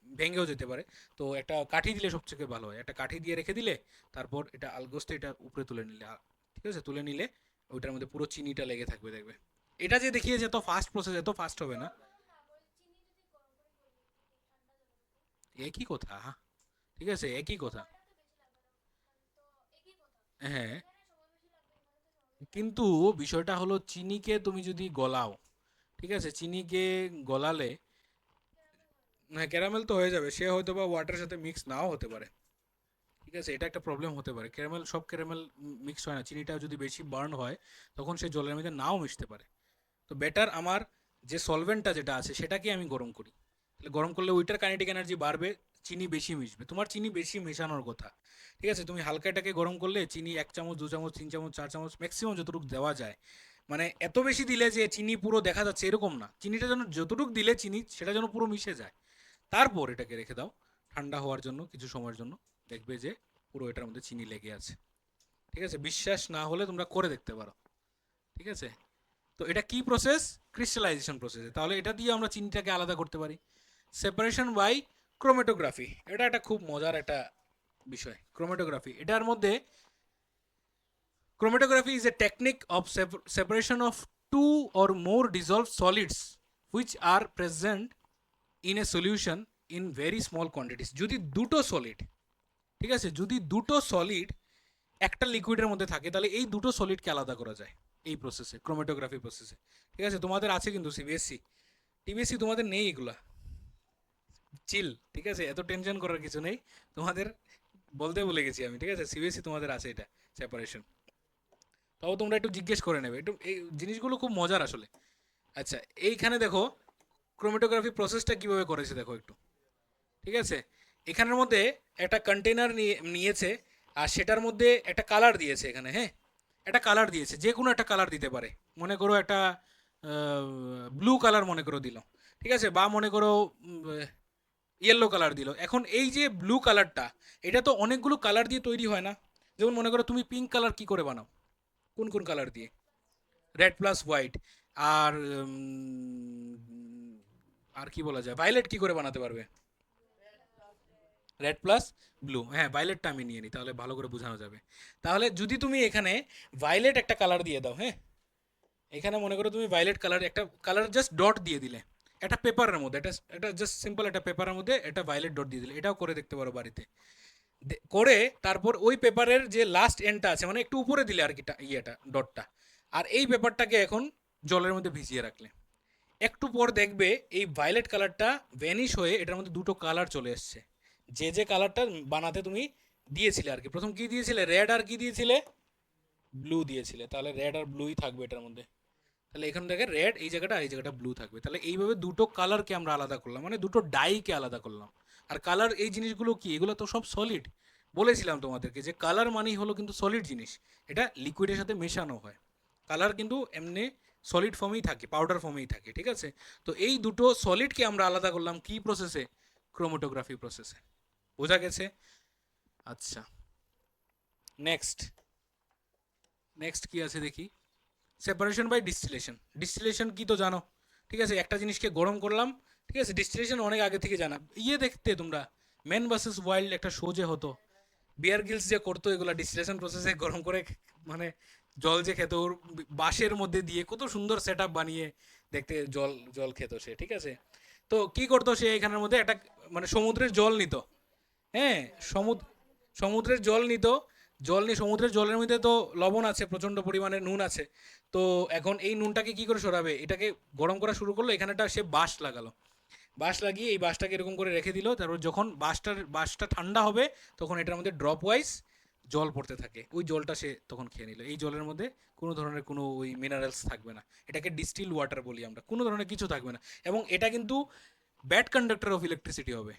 ভেঙেও যেতে পারে। তো একটা কাঠি দিলে সবথেকে ভালো হয়, একটা কাঠি দিয়ে রেখে দিলে, তারপর এটা আলগোস্তে এটা উপরে তুলে নিলে, ঠিক আছে, তুলে নিলে ওইটার মধ্যে পুরো চিনিটা লেগে থাকবে দেখবে। এটা যে দেখিয়েছে এত ফাস্ট প্রসেস, এত ফাস্ট হবে না। একই কথা, হ্যাঁ, ঠিক আছে, একই কথা। হ্যাঁ, কিন্তু বিষয়টা হলো চিনিকে তুমি যদি গলাও, ঠিক আছে, চিনিকে গলালে, হ্যাঁ, ক্যারামেল তো হয়ে যাবে, সে হয়তো বা ওয়াটারের সাথে মিক্স নাও হতে পারে। ঠিক আছে, এটা একটা প্রবলেম হতে পারে, ক্যারামেল সব ক্যারামেল মিক্স হয় না, চিনিটা যদি বেশি বার্ন হয় তখন সে জলের মধ্যে নাও মিশতে পারে। তো বেটার আমার যে সলভেন্টটা যেটা আছে সেটাকে আমি গরম করি, তাহলে গরম করলে ওইটার কাইনেটিক এনার্জি বাড়বে, চিনি বেশি মিশবে, তোমার চিনি বেশি মেশানোর কথা। ঠিক আছে, তুমি হালকা এটাকে গরম করলে চিনি 1 চামচ 2 চামচ 3 চামচ 4 চামচ ম্যাক্সিমাম যতটুকু দেওয়া যায়, মানে এত বেশি দিলে যে চিনি পুরো দেখা যাচ্ছে এরকম না, চিনিটা যেন যতটুকু দিলে চিনি সেটা যেন পুরো মিশে যায়। তারপর এটাকে রেখে দাও ঠান্ডা হওয়ার জন্য কিছু সময়ের জন্য, দেখবে যে পুরো এটার মধ্যে চিনি লেগে আছে। ঠিক আছে, বিশ্বাস না হলে তোমরা করে দেখতে পারো। ঠিক আছে, তো এটা কি প্রসেস? Crystallisation process. তাহলে এটা দিয়ে আমরা চিনিটাকে আলাদা করতে পারি। সেপারেশন বাই ক্রোমেটোগ্রাফি, এটা একটা খুব মজার একটা বিষয়। ক্রোমেটোগ্রাফি, এটার মধ্যে chromatography is a technique of separation of two or more dissolved solids which are present in a solution in very small quantities। যদি দুটো সলিড, ঠিক আছে, যদি দুটো সলিড একটা লিকুইডের মধ্যে থাকে, তাহলে এই দুটো সলিডকে আলাদা করা যায় এই প্রসেসে, ক্রোমেটোগ্রাফি প্রসেসে। ঠিক আছে, তোমাদের আছে কিন্তু সিবিএসসি, টিবিএসসি তোমাদের নেই এগুলা, চিল। ঠিক আছে, এত টেনশন করার কিছু নেই তোমাদের, বলতে ভুলে গেছি আমি। ঠিক আছে, সিবিএসসি তোমাদের আছে এটা সেপারেশন, তাও তোমরা একটু জিজ্ঞেস করে নেবে, একটু এই জিনিসগুলো খুব মজার আসলে। আচ্ছা, এইখানে দেখো ক্রোমেটোগ্রাফি প্রসেসটা কিভাবে করেছে দেখো একটু। ঠিক আছে, এখানের মধ্যে একটা কন্টেনার নিয়েছে, আর সেটার মধ্যে একটা কালার দিয়েছে এখানে। হ্যাঁ, একটা কালার দিয়েছে, যে কোনো একটা কালার দিতে পারে, মনে করো একটা ব্লু কালার মনে করো দিল, ঠিক আছে, বা মনে করো ইয়েলো কালার দিল। এখন এই যে ব্লু কালারটা, এটা তো অনেকগুলো কালার দিয়ে তৈরি হয় না। যেমন মনে করো তুমি পিঙ্ক কালার কি করে বানাও, কোন কোন কালার দিয়ে? Red plus white. আর আর কি বলা যায়, ভায়োলেট কি করে বানাতে পারবে? রেড প্লাস ব্লু, হ্যাঁ, ভায়োলেটটা আমি নিয়ে নিই তাহলে ভালো করে বোঝানো যাবে। তাহলে যদি তুমি এখানে ভায়োলেট একটা কালার দিয়ে দাও, হ্যাঁ, এখানে মনে করো তুমি ভায়োলেট কালার একটা কালার জাস্ট ডট দিয়ে দিলে একটা পেপারের মধ্যে, এটা এটা জাস্ট সিম্পল একটা পেপারের মধ্যে একটা ভায়োলেট ডট দিয়ে দিলে, এটাও করে দেখতে পারো বাড়িতে। করে তারপর ওই পেপারের যে লাস্ট এন্ডটা আছে, মানে একটু উপরে দিলে আর কি ইয়েটা ডটটা, আর এই পেপারটাকে এখন জলের মধ্যে ভিজিয়ে রাখলে, একটু পর দেখবে এই ভায়োলেট কালারটা ভ্যানিশ হয়ে এটার মধ্যে দুটো কালার চলে এসছে। যে যে কালারটা বানাতে তুমি দিয়েছিলে আর কি, প্রথম কি দিয়েছিলে, রেড আর কি দিয়েছিলে, ব্লু দিয়েছিলে, তাহলে রেড আর ব্লুই থাকবে এটার মধ্যে। তাহলে এখান থেকে রেড এই জায়গাটা আর এই জায়গাটা ব্লু থাকবে। তাহলে এইভাবে দুটো কালারকে আমরা আলাদা করলাম, মানে দুটো ডাইকে আলাদা করলাম। আর কালার এই জিনিসগুলো কি, এগুলো তো সব সলিড। বলেছিলাম তোমাদেরকে যে কালার মানেই হলো কিন্তু সলিড জিনিস, এটা লিকুইডের সাথে মেশানো হয়। কালার কিন্তু এমনি সলিড ফর্মেই থাকে, পাউডার ফর্মেই থাকে। ঠিক আছে, তো এই দুটো সলিডকে আমরা আলাদা করলাম কি প্রসেসে? ক্রোমাটোগ্রাফি প্রসেসে। বোঝা গেছে? আচ্ছা, নেক্সট নেক্সট কি আছে দেখি। Separation by distillation. ডিস্টিলেশন কি তো জানো, ঠিক আছে, একটা জিনিসকে গরম করলাম। ঠিক আছে, ডিস্টিলেশন অনেক আগে থেকে জানা। ইয়ে দেখতে তোমরা, ম্যান ভার্সেস ওয়াইল্ড একটা শো যে হতো, বিয়ার গিলস যে করতো এগুলা ডিস্টিলেশন প্রসেসে গরম করে, মানে জল যে খেত ওর বাঁশের মধ্যে দিয়ে কত সুন্দর সেট আপ বানিয়ে দেখতে জল জল খেত সে। ঠিক আছে, তো কি করতো সে, এখানের মধ্যে একটা মানে সমুদ্রের জল নিত। হ্যাঁ, সমুদ্রের জল নিত, জল নিয়ে, সমুদ্রের জলের মধ্যে তো লবণ আছে, প্রচণ্ড পরিমাণে নুন আছে। তো এখন এই নুনটাকে কি করে সরাবে, এটাকে গরম করা শুরু করলো, এখানেটা সে বাঁশ লাগালো, বাঁশ লাগিয়ে এই বাঁশটাকে এরকম করে রেখে দিল। তারপর যখন বাঁশটা ঠান্ডা হবে তখন এটার মধ্যে ড্রপ ওয়াইজ জল পড়তে থাকে, ওই জলটা সে তখন খেয়ে নিল। এই জলের মধ্যে কোনো ধরনের কোনো ওই মিনারেলস থাকবে না, এটাকে ডিস্টিল ওয়াটার বলি আমরা, কোনো ধরনের কিছু থাকবে না। এবং এটা কিন্তু ব্যাড কন্ডাক্টর অফ ইলেকট্রিসিটি হবে,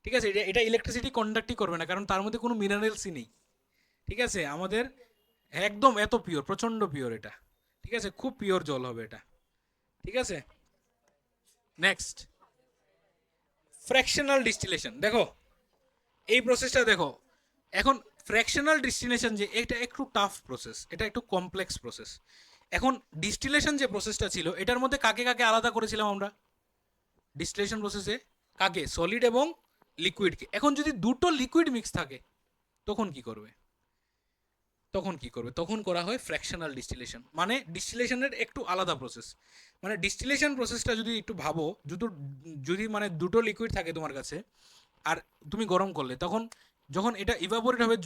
ঠিক আছে? এটা এটা ইলেকট্রিসিটি কন্ডাক্টই করবে না, কারণ তার মধ্যে কোনো মিনারেলসই নেই, ঠিক আছে? আমাদের একদম এত পিওর, প্রচণ্ড পিওর এটা, ঠিক আছে? খুব পিওর জল হবে এটা, ঠিক আছে? Next, fractional distillation. দেখো এই প্রসেসটা দেখো, এখন ফ্র্যাকশনাল ডিস্টিলেশন যে এটা একটু টাফ প্রসেস, এটা একটু কমপ্লেক্স প্রসেস। এখন ডিস্টিলেশন যে প্রসেসটা ছিল এটার মধ্যে কাকে কাকে আলাদা করেছিলাম আমরা ডিস্টিলেশন প্রসেসে? কাকে? সলিড এবং লিকুইডকে। এখন যদি দুটো লিকুইড মিক্স থাকে তখন কি করবে? তখন করা হয় ফ্র্যাকশনাল ডিস্টিলেশন, মানে ডিস্টিলেশনের একটু আলাদা প্রসেস। মানে ডিস্টিলেশন প্রসেসটা যদি একটু ভাবো, যদি মানে দুটো লিকুইড থাকে তোমার কাছে, আর তুমি গরম করলে, তখন যখন এটা ইভাপোরেট হবে,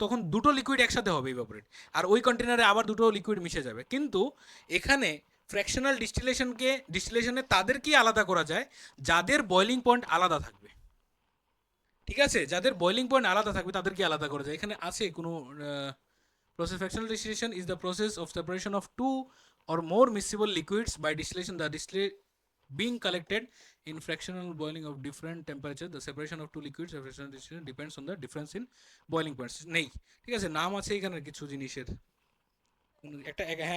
তখন দুটো লিকুইড একসাথে হবে ইভাপোরেট, আর ওই কন্টেনারে আবার দুটো লিকুইড মিশে যাবে। কিন্তু এখানে ফ্র্যাকশনাল ডিস্টিলেশনে তাদেরকেই আলাদা করা যায় যাদের বয়লিং পয়েন্ট আলাদা থাকবে, ঠিক আছে? যাদের বয়লিং পয়েন্ট আলাদা থাকবে তাদেরকে আলাদা করা যায়। এখানে আছে কোনো process. Fractional distillation is the process of separation of two or more miscible liquids by distillation. The distillate being collected in fractional boiling of different temperature. The separation of two liquids, fractional distillation depends on the difference in boiling points. নেই, ঠিক আছে? নাম আছে এখানে কিছু জিনিসের,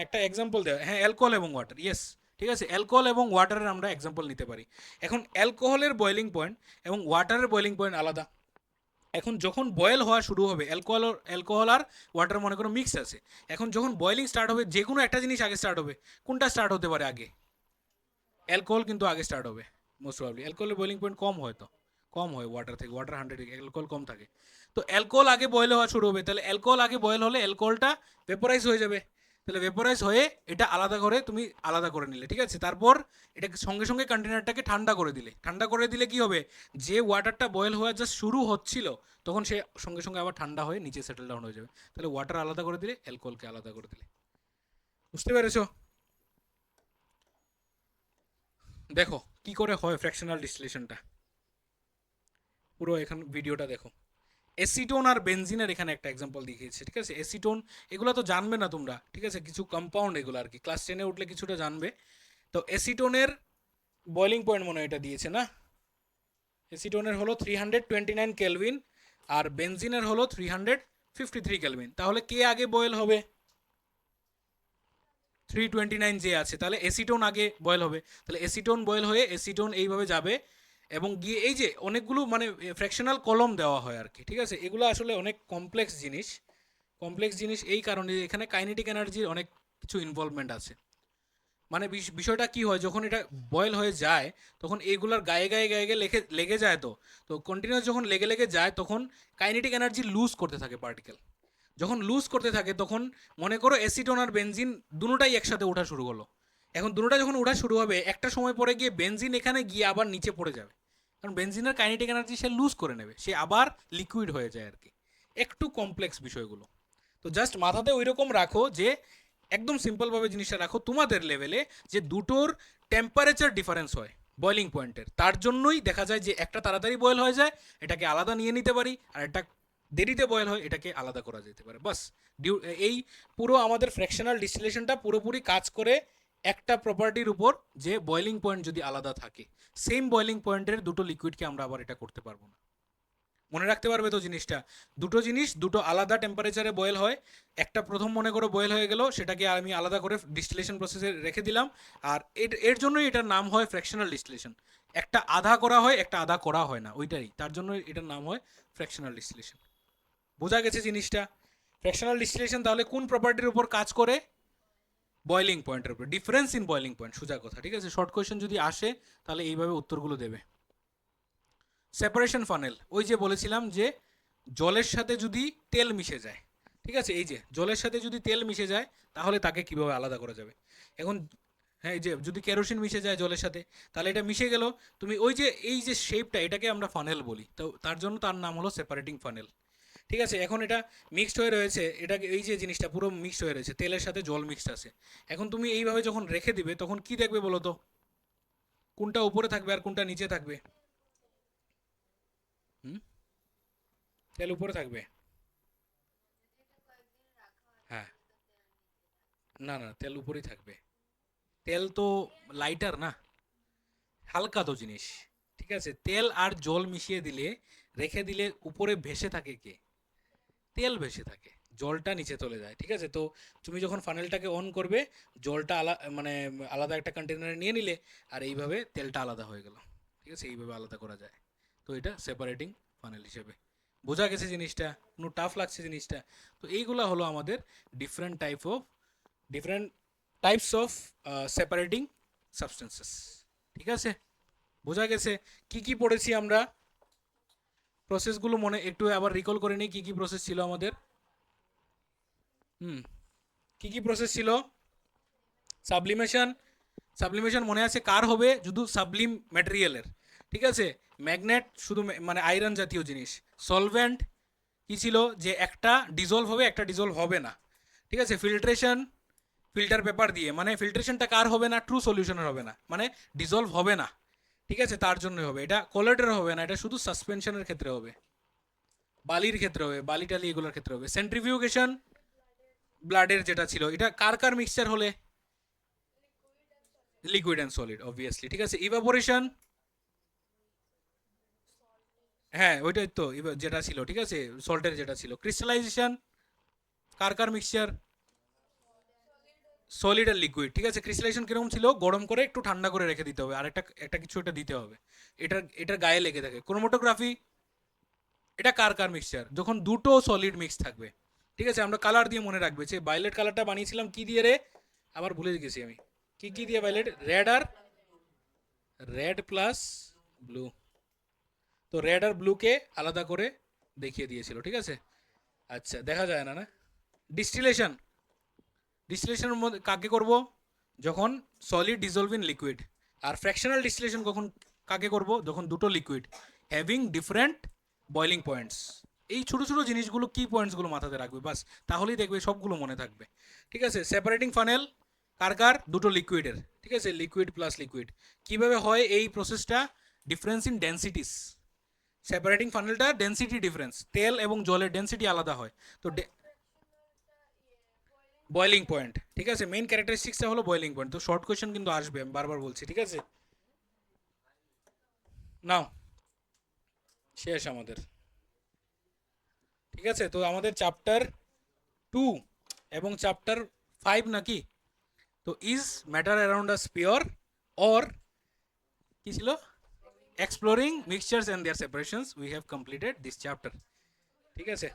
একটা example দেওয়া, হ্যাঁ, অ্যালকোহল এবং ওয়াটার, ইয়েস, ঠিক আছে? অ্যালকোহল এবং ওয়াটারের আমরা এক্সাম্পল নিতে পারি। এখন অ্যালকোহলের বয়েলিং পয়েন্ট এবং ওয়াটারের বয়েলিং পয়েন্ট আলাদা। এখন যখন বয়েল হওয়া শুরু হবে, অ্যালকোহল আর ওয়াটার মনে করো মিক্স আছে, এখন যখন বয়েলিং স্টার্ট হবে যে কোনো একটা জিনিস আগে স্টার্ট হবে, কোনটা স্টার্ট হতে পারে আগে? অ্যালকোহল কিন্তু আগে স্টার্ট হবে মোস্ট প্রবাবলি। অ্যালকোহলের বয়েলিং পয়েন্ট কম হয়, তো কম হয় ওয়াটার থেকে, ওয়াটার 100, অ্যালকোহল কম থাকে। তো অ্যালকোহল আগে বয়েল হওয়া শুরু হবে, তাহলে অ্যালকোহল আগে বয়েল হলে অ্যালকোহলটা ভেপোরাইজ হয়ে যাবে, তাহলে ভেপোরাইজ হয়ে এটা আলাদা করে তুমি আলাদা করে নিলে, ঠিক আছে? তারপর এটাকে সঙ্গে সঙ্গে কন্টেনারটাকে ঠান্ডা করে দিলে কি হবে, যে ওয়াটারটা বয়েল হওয়া জাস্ট শুরু হচ্ছিল তখন সে সঙ্গে সঙ্গে আবার ঠান্ডা হয়ে নিচে সেটেল ডাউন হয়ে যাবে। তাহলে ওয়াটার আলাদা করে দিলে, অ্যালকোহলকে আলাদা করে দিলে। বুঝতে পেরেছো? দেখো কি করে হয় ফ্র্যাকশনাল ডিস্টিলেশনটা, পুরো এখন ভিডিওটা দেখো। এসিটোন আর বেনজিনের এখানে একটা এক্সাম্পল দেখিয়েছে, ঠিক আছে? এসিটোন এগুলো তো জানবে না তোমরা, ঠিক আছে? কিছু কম্পাউন্ড এগুলো আর কি, ক্লাস 10-এ উঠলে কিছুটা জানবে। তো এসিটোনের বয়লিং পয়েন্ট মনে হয় এটা দিয়েছে না, এসিটোনের হলো 329 কেলভিন আর বেনজিনের হলো 353 কেলভিন। তাহলে কে আগে বয়েল হবে? 329 যে আছে, তাহলে এসিটোন আগে বয়েল হবে, তাহলে এসিটোন বয়েল হয়ে এসিটোন এইভাবে যাবে এবং গিয়ে এই যে অনেকগুলো মানে ফ্র্যাকশনাল কলম দেওয়া হয় আর কি, ঠিক আছে? এগুলো আসলে অনেক কমপ্লেক্স জিনিস এই কারণে এখানে কাইনেটিক এনার্জির অনেক কিছু ইনভলভমেন্ট আছে। মানে বিষয়টা কি হয়, যখন এটা বয়েল হয়ে যায় তখন এইগুলোর গায়ে গায়ে গায়ে গায়ে লেগে যায়, তো তো কন্টিনিউয়াস যখন লেগে লেগে যায় তখন কাইনেটিক এনার্জি লুজ করতে থাকে পার্টিকেল। যখন লুজ করতে থাকে তখন মনে করো অ্যাসিটোন আর বেনজিন দুটোটাই একসাথে ওঠা শুরু হলো। এখন দুটোটা যখন ওঠা শুরু হবে একটা সময় পরে গিয়ে বেনজিন এখানে গিয়ে আবার নিচে পড়ে যাবে, কারণ বেনজিনের কাইনেটিক এনার্জি সে লুজ করে নেবে, সে আবার লিকুইড হয়ে যায় আর কি। একটু কমপ্লেক্স বিষয়গুলো, তো জাস্ট মাথাতে ওই রকম রাখো যে একদম সিম্পলভাবে জিনিসটা রাখো তোমাদের লেভেলে, যে দুটোর টেম্পারেচার ডিফারেন্স হয় বয়েলিং পয়েন্টের, তার জন্যই দেখা যায় যে একটা তাড়াতাড়ি বয়েল হয়ে যায়, এটাকে আলাদা নিয়ে নিতে পারি, আর একটা দেরিতে বয়েল হয় এটাকে আলাদা করা যেতে পারে। বাস এই পুরো আমাদের ফ্র্যাকশনাল ডিস্টিলেশনটা পুরোপুরি কাজ করে একটা প্রপার্টির উপর, যে বয়েলিং পয়েন্ট যদি আলাদা থাকে, সেম বয়েলিং পয়েন্টের দুটো লিকুইডকে আমরা আবার এটা করতে পারবো না। মনে রাখতে পারবে তো জিনিসটা, দুটো জিনিস দুটো আলাদা টেম্পারেচারে বয়েল হয়, একটা প্রথম মনে করো বয়েল হয়ে গেল, সেটাকে আমি আলাদা করে ডিস্টিলেশন প্রসেসে রেখে দিলাম, আর এর জন্যই এটার নাম হয় ফ্র্যাকশনাল ডিস্টিলেশন। একটা আধা করা হয়, একটা আধা করা হয় না, ওইটাই তার জন্য এটার নাম হয় ফ্র্যাকশনাল ডিস্টিলেশন। বোঝা গেছে জিনিসটা? ফ্র্যাকশনাল ডিস্টিলেশন তাহলে কোন প্রপার্টির উপর কাজ করে? বয়েলিং পয়েন্টের উপর, ডিফারেন্স ইন বয়েলিং পয়েন্ট, সোজা কথা, ঠিক আছে? শর্ট কোয়েশ্চেন যদি আসে তাহলে এইভাবে উত্তরগুলো দেবে। সেপারেশন ফানেল, ওই যে বলেছিলাম যে জলের সাথে যদি তেল মিশে যায়, ঠিক আছে? এই যে জলের সাথে যদি তেল মিশে যায় তাহলে তাকে কিভাবে আলাদা করা যাবে? এখন হ্যাঁ, এই যে যদি কেরোসিন মিশে যায় জলের সাথে তাহলে এটা মিশে গেল, তুমি ওই যে এই যে শেপটা এটাকে আমরা ফানেল বলি, তো তার জন্য তার নাম হলো সেপারেটিং ফানেল, ঠিক আছে, এখন এটা মিক্সড হয়ে রয়েছে, এটা এই যে জিনিসটা পুরো মিক্সড হয়ে রয়েছে, তেলের সাথে জল মিক্সড আছে। এখন তুমি এইভাবে যখন রেখে দিবে তখন কি দেখবে বলো তো, কোনটা উপরে থাকবে আর কোনটা নিচে থাকবে? হুম, তেল উপরে থাকবে। হ্যাঁ, না না, তেল উপরেই থাকবে। তেল তো লাইটার না, হালকা তো জিনিস। ঠিক আছে, তেল আর জল মিশিয়ে দিলে, রেখে দিলে উপরে ভেসে থাকে কে? তেল ভেসে থাকে, জলটা নিচে চলে যায়। ঠিক আছে, তো তুমি যখন ফানেলটাকে অন করবে, জলটা মানে আলাদা একটা কন্টেনারে নিয়ে নিলে, আর এইভাবে তেলটা আলাদা হয়ে গেল। ঠিক আছে, এইভাবে আলাদা করা যায়। তো এটা সেপারেটিং ফানেল হিসেবে বোঝা গেছে জিনিসটা? কোনো টাফ লাগছে জিনিসটা? তো এইগুলা হলো আমাদের different different types of separating substances. ঠিক আছে, বোঝা গেছে? কি কি পড়েছি আমরা? প্রসেসগুলো মনে একটু আবার রিকল করে নিই, কি কি প্রসেস ছিল আমাদের। হুম, কি কি প্রসেস ছিল? সাবলিমেশন। সাবলিমেশন মনে আছে কার হবে? শুধু সাবলিম ম্যাটেরিয়ালের। ঠিক আছে, ম্যাগনেট শুধু মানে আয়রন জাতীয় জিনিস। সলভেন্ট কি ছিল? যে একটা ডিজলভ হবে, একটা ডিজলভ হবে না। ঠিক আছে, ফিল্ট্রেশন, ফিল্টার পেপার দিয়ে, মানে ফিল্ট্রেশনটা কার হবে না? ট্রু সলিউশনের হবে না, মানে ডিজলভ হবে না। ঠিক আছে, তার জন্যই হবে এটা। কোলেটের হবে না, এটা শুধু সাসপেনশনের ক্ষেত্রে হবে, বালির ক্ষেত্রে হবে, বালি টালি এগুলোর ক্ষেত্রে হবে। সেন্ট্রিফিউগেশন, ব্লাডের যেটা ছিল, এটা কার কার মিক্সচার হলে? Liquid and solid obviously. ঠিক আছে, ইভাপোরেশন, হ্যাঁ ওইটাই তো যেটা ছিল। ঠিক আছে, সল্টের যেটা ছিল। ক্রিস্টালাইজেশন, কার কার মিক্সচার? সলিড আর লিকুইড। ঠিক আছে, ক্রিস্টালাইজেশন কিরকম ছিল? গরম করে একটু ঠান্ডা করে রেখে দিতে হবে, আর একটা একটা কিছু একটা দিতে হবে, এটার গায়ে লেগে থাকে। ক্রোমাটোগ্রাফি, এটা কার কার মিক্সচার? যখন দুটো সলিড মিক্স থাকবে। ঠিক আছে, আমরা কালার দিয়ে মনে রাখবে, যে ভায়োলেট কালারটা বানিয়েছিলাম কি দিয়ে রে? আবার ভুলে গেছি আমি, কি কি দিয়ে ভায়োলেট? রেড আর রেড প্লাস ব্লু। তো রেড আর ব্লুকে আলাদা করে দেখিয়ে দিয়েছিল। ঠিক আছে, আচ্ছা দেখা যায় না না। ডিস্টিলেশন, ডিস্টিলেশনের মধ্যে কাকে করব? যখন সলিড ডিজলভ ইন লিকুইড। আর ফ্র্যাকশনাল ডিস্টিলেশন কখন কাকে করব? যখন দুটো liquid having different boiling points. এই ছোটো ছোটো জিনিসগুলো, কি পয়েন্টসগুলো মাথাতে রাখবে বাস, তাহলেই দেখবে সবগুলো মনে থাকবে। ঠিক আছে, সেপারেটিং ফানেল কার কার? দুটো লিকুইডের। ঠিক আছে, লিকুইড প্লাস লিকুইড। কিভাবে হয় এই প্রসেসটা? Difference in densities. সেপারেটিং ফানেলটা ডেন্সিটি ডিফারেন্স, তেল এবং জলের ডেন্সিটি আলাদা হয়। তো বয়লিং পয়েন্ট। ঠিক আছে, মেইন ক্যারেক্টারিস্টিক্সটা হলো বয়লিং পয়েন্ট। তো শর্ট কোয়েশ্চেন কিন্তু আসবে, আমি বারবার বলছি। ঠিক আছে, নাও শেষ আমাদের। ঠিক আছে, তো আমাদের চ্যাপ্টার 2 এবং চ্যাপ্টার 5 নাকি? তো is matter around us pure, or কি ছিল? Exploring mixtures and their separations, we have completed this chapter. ঠিক আছে।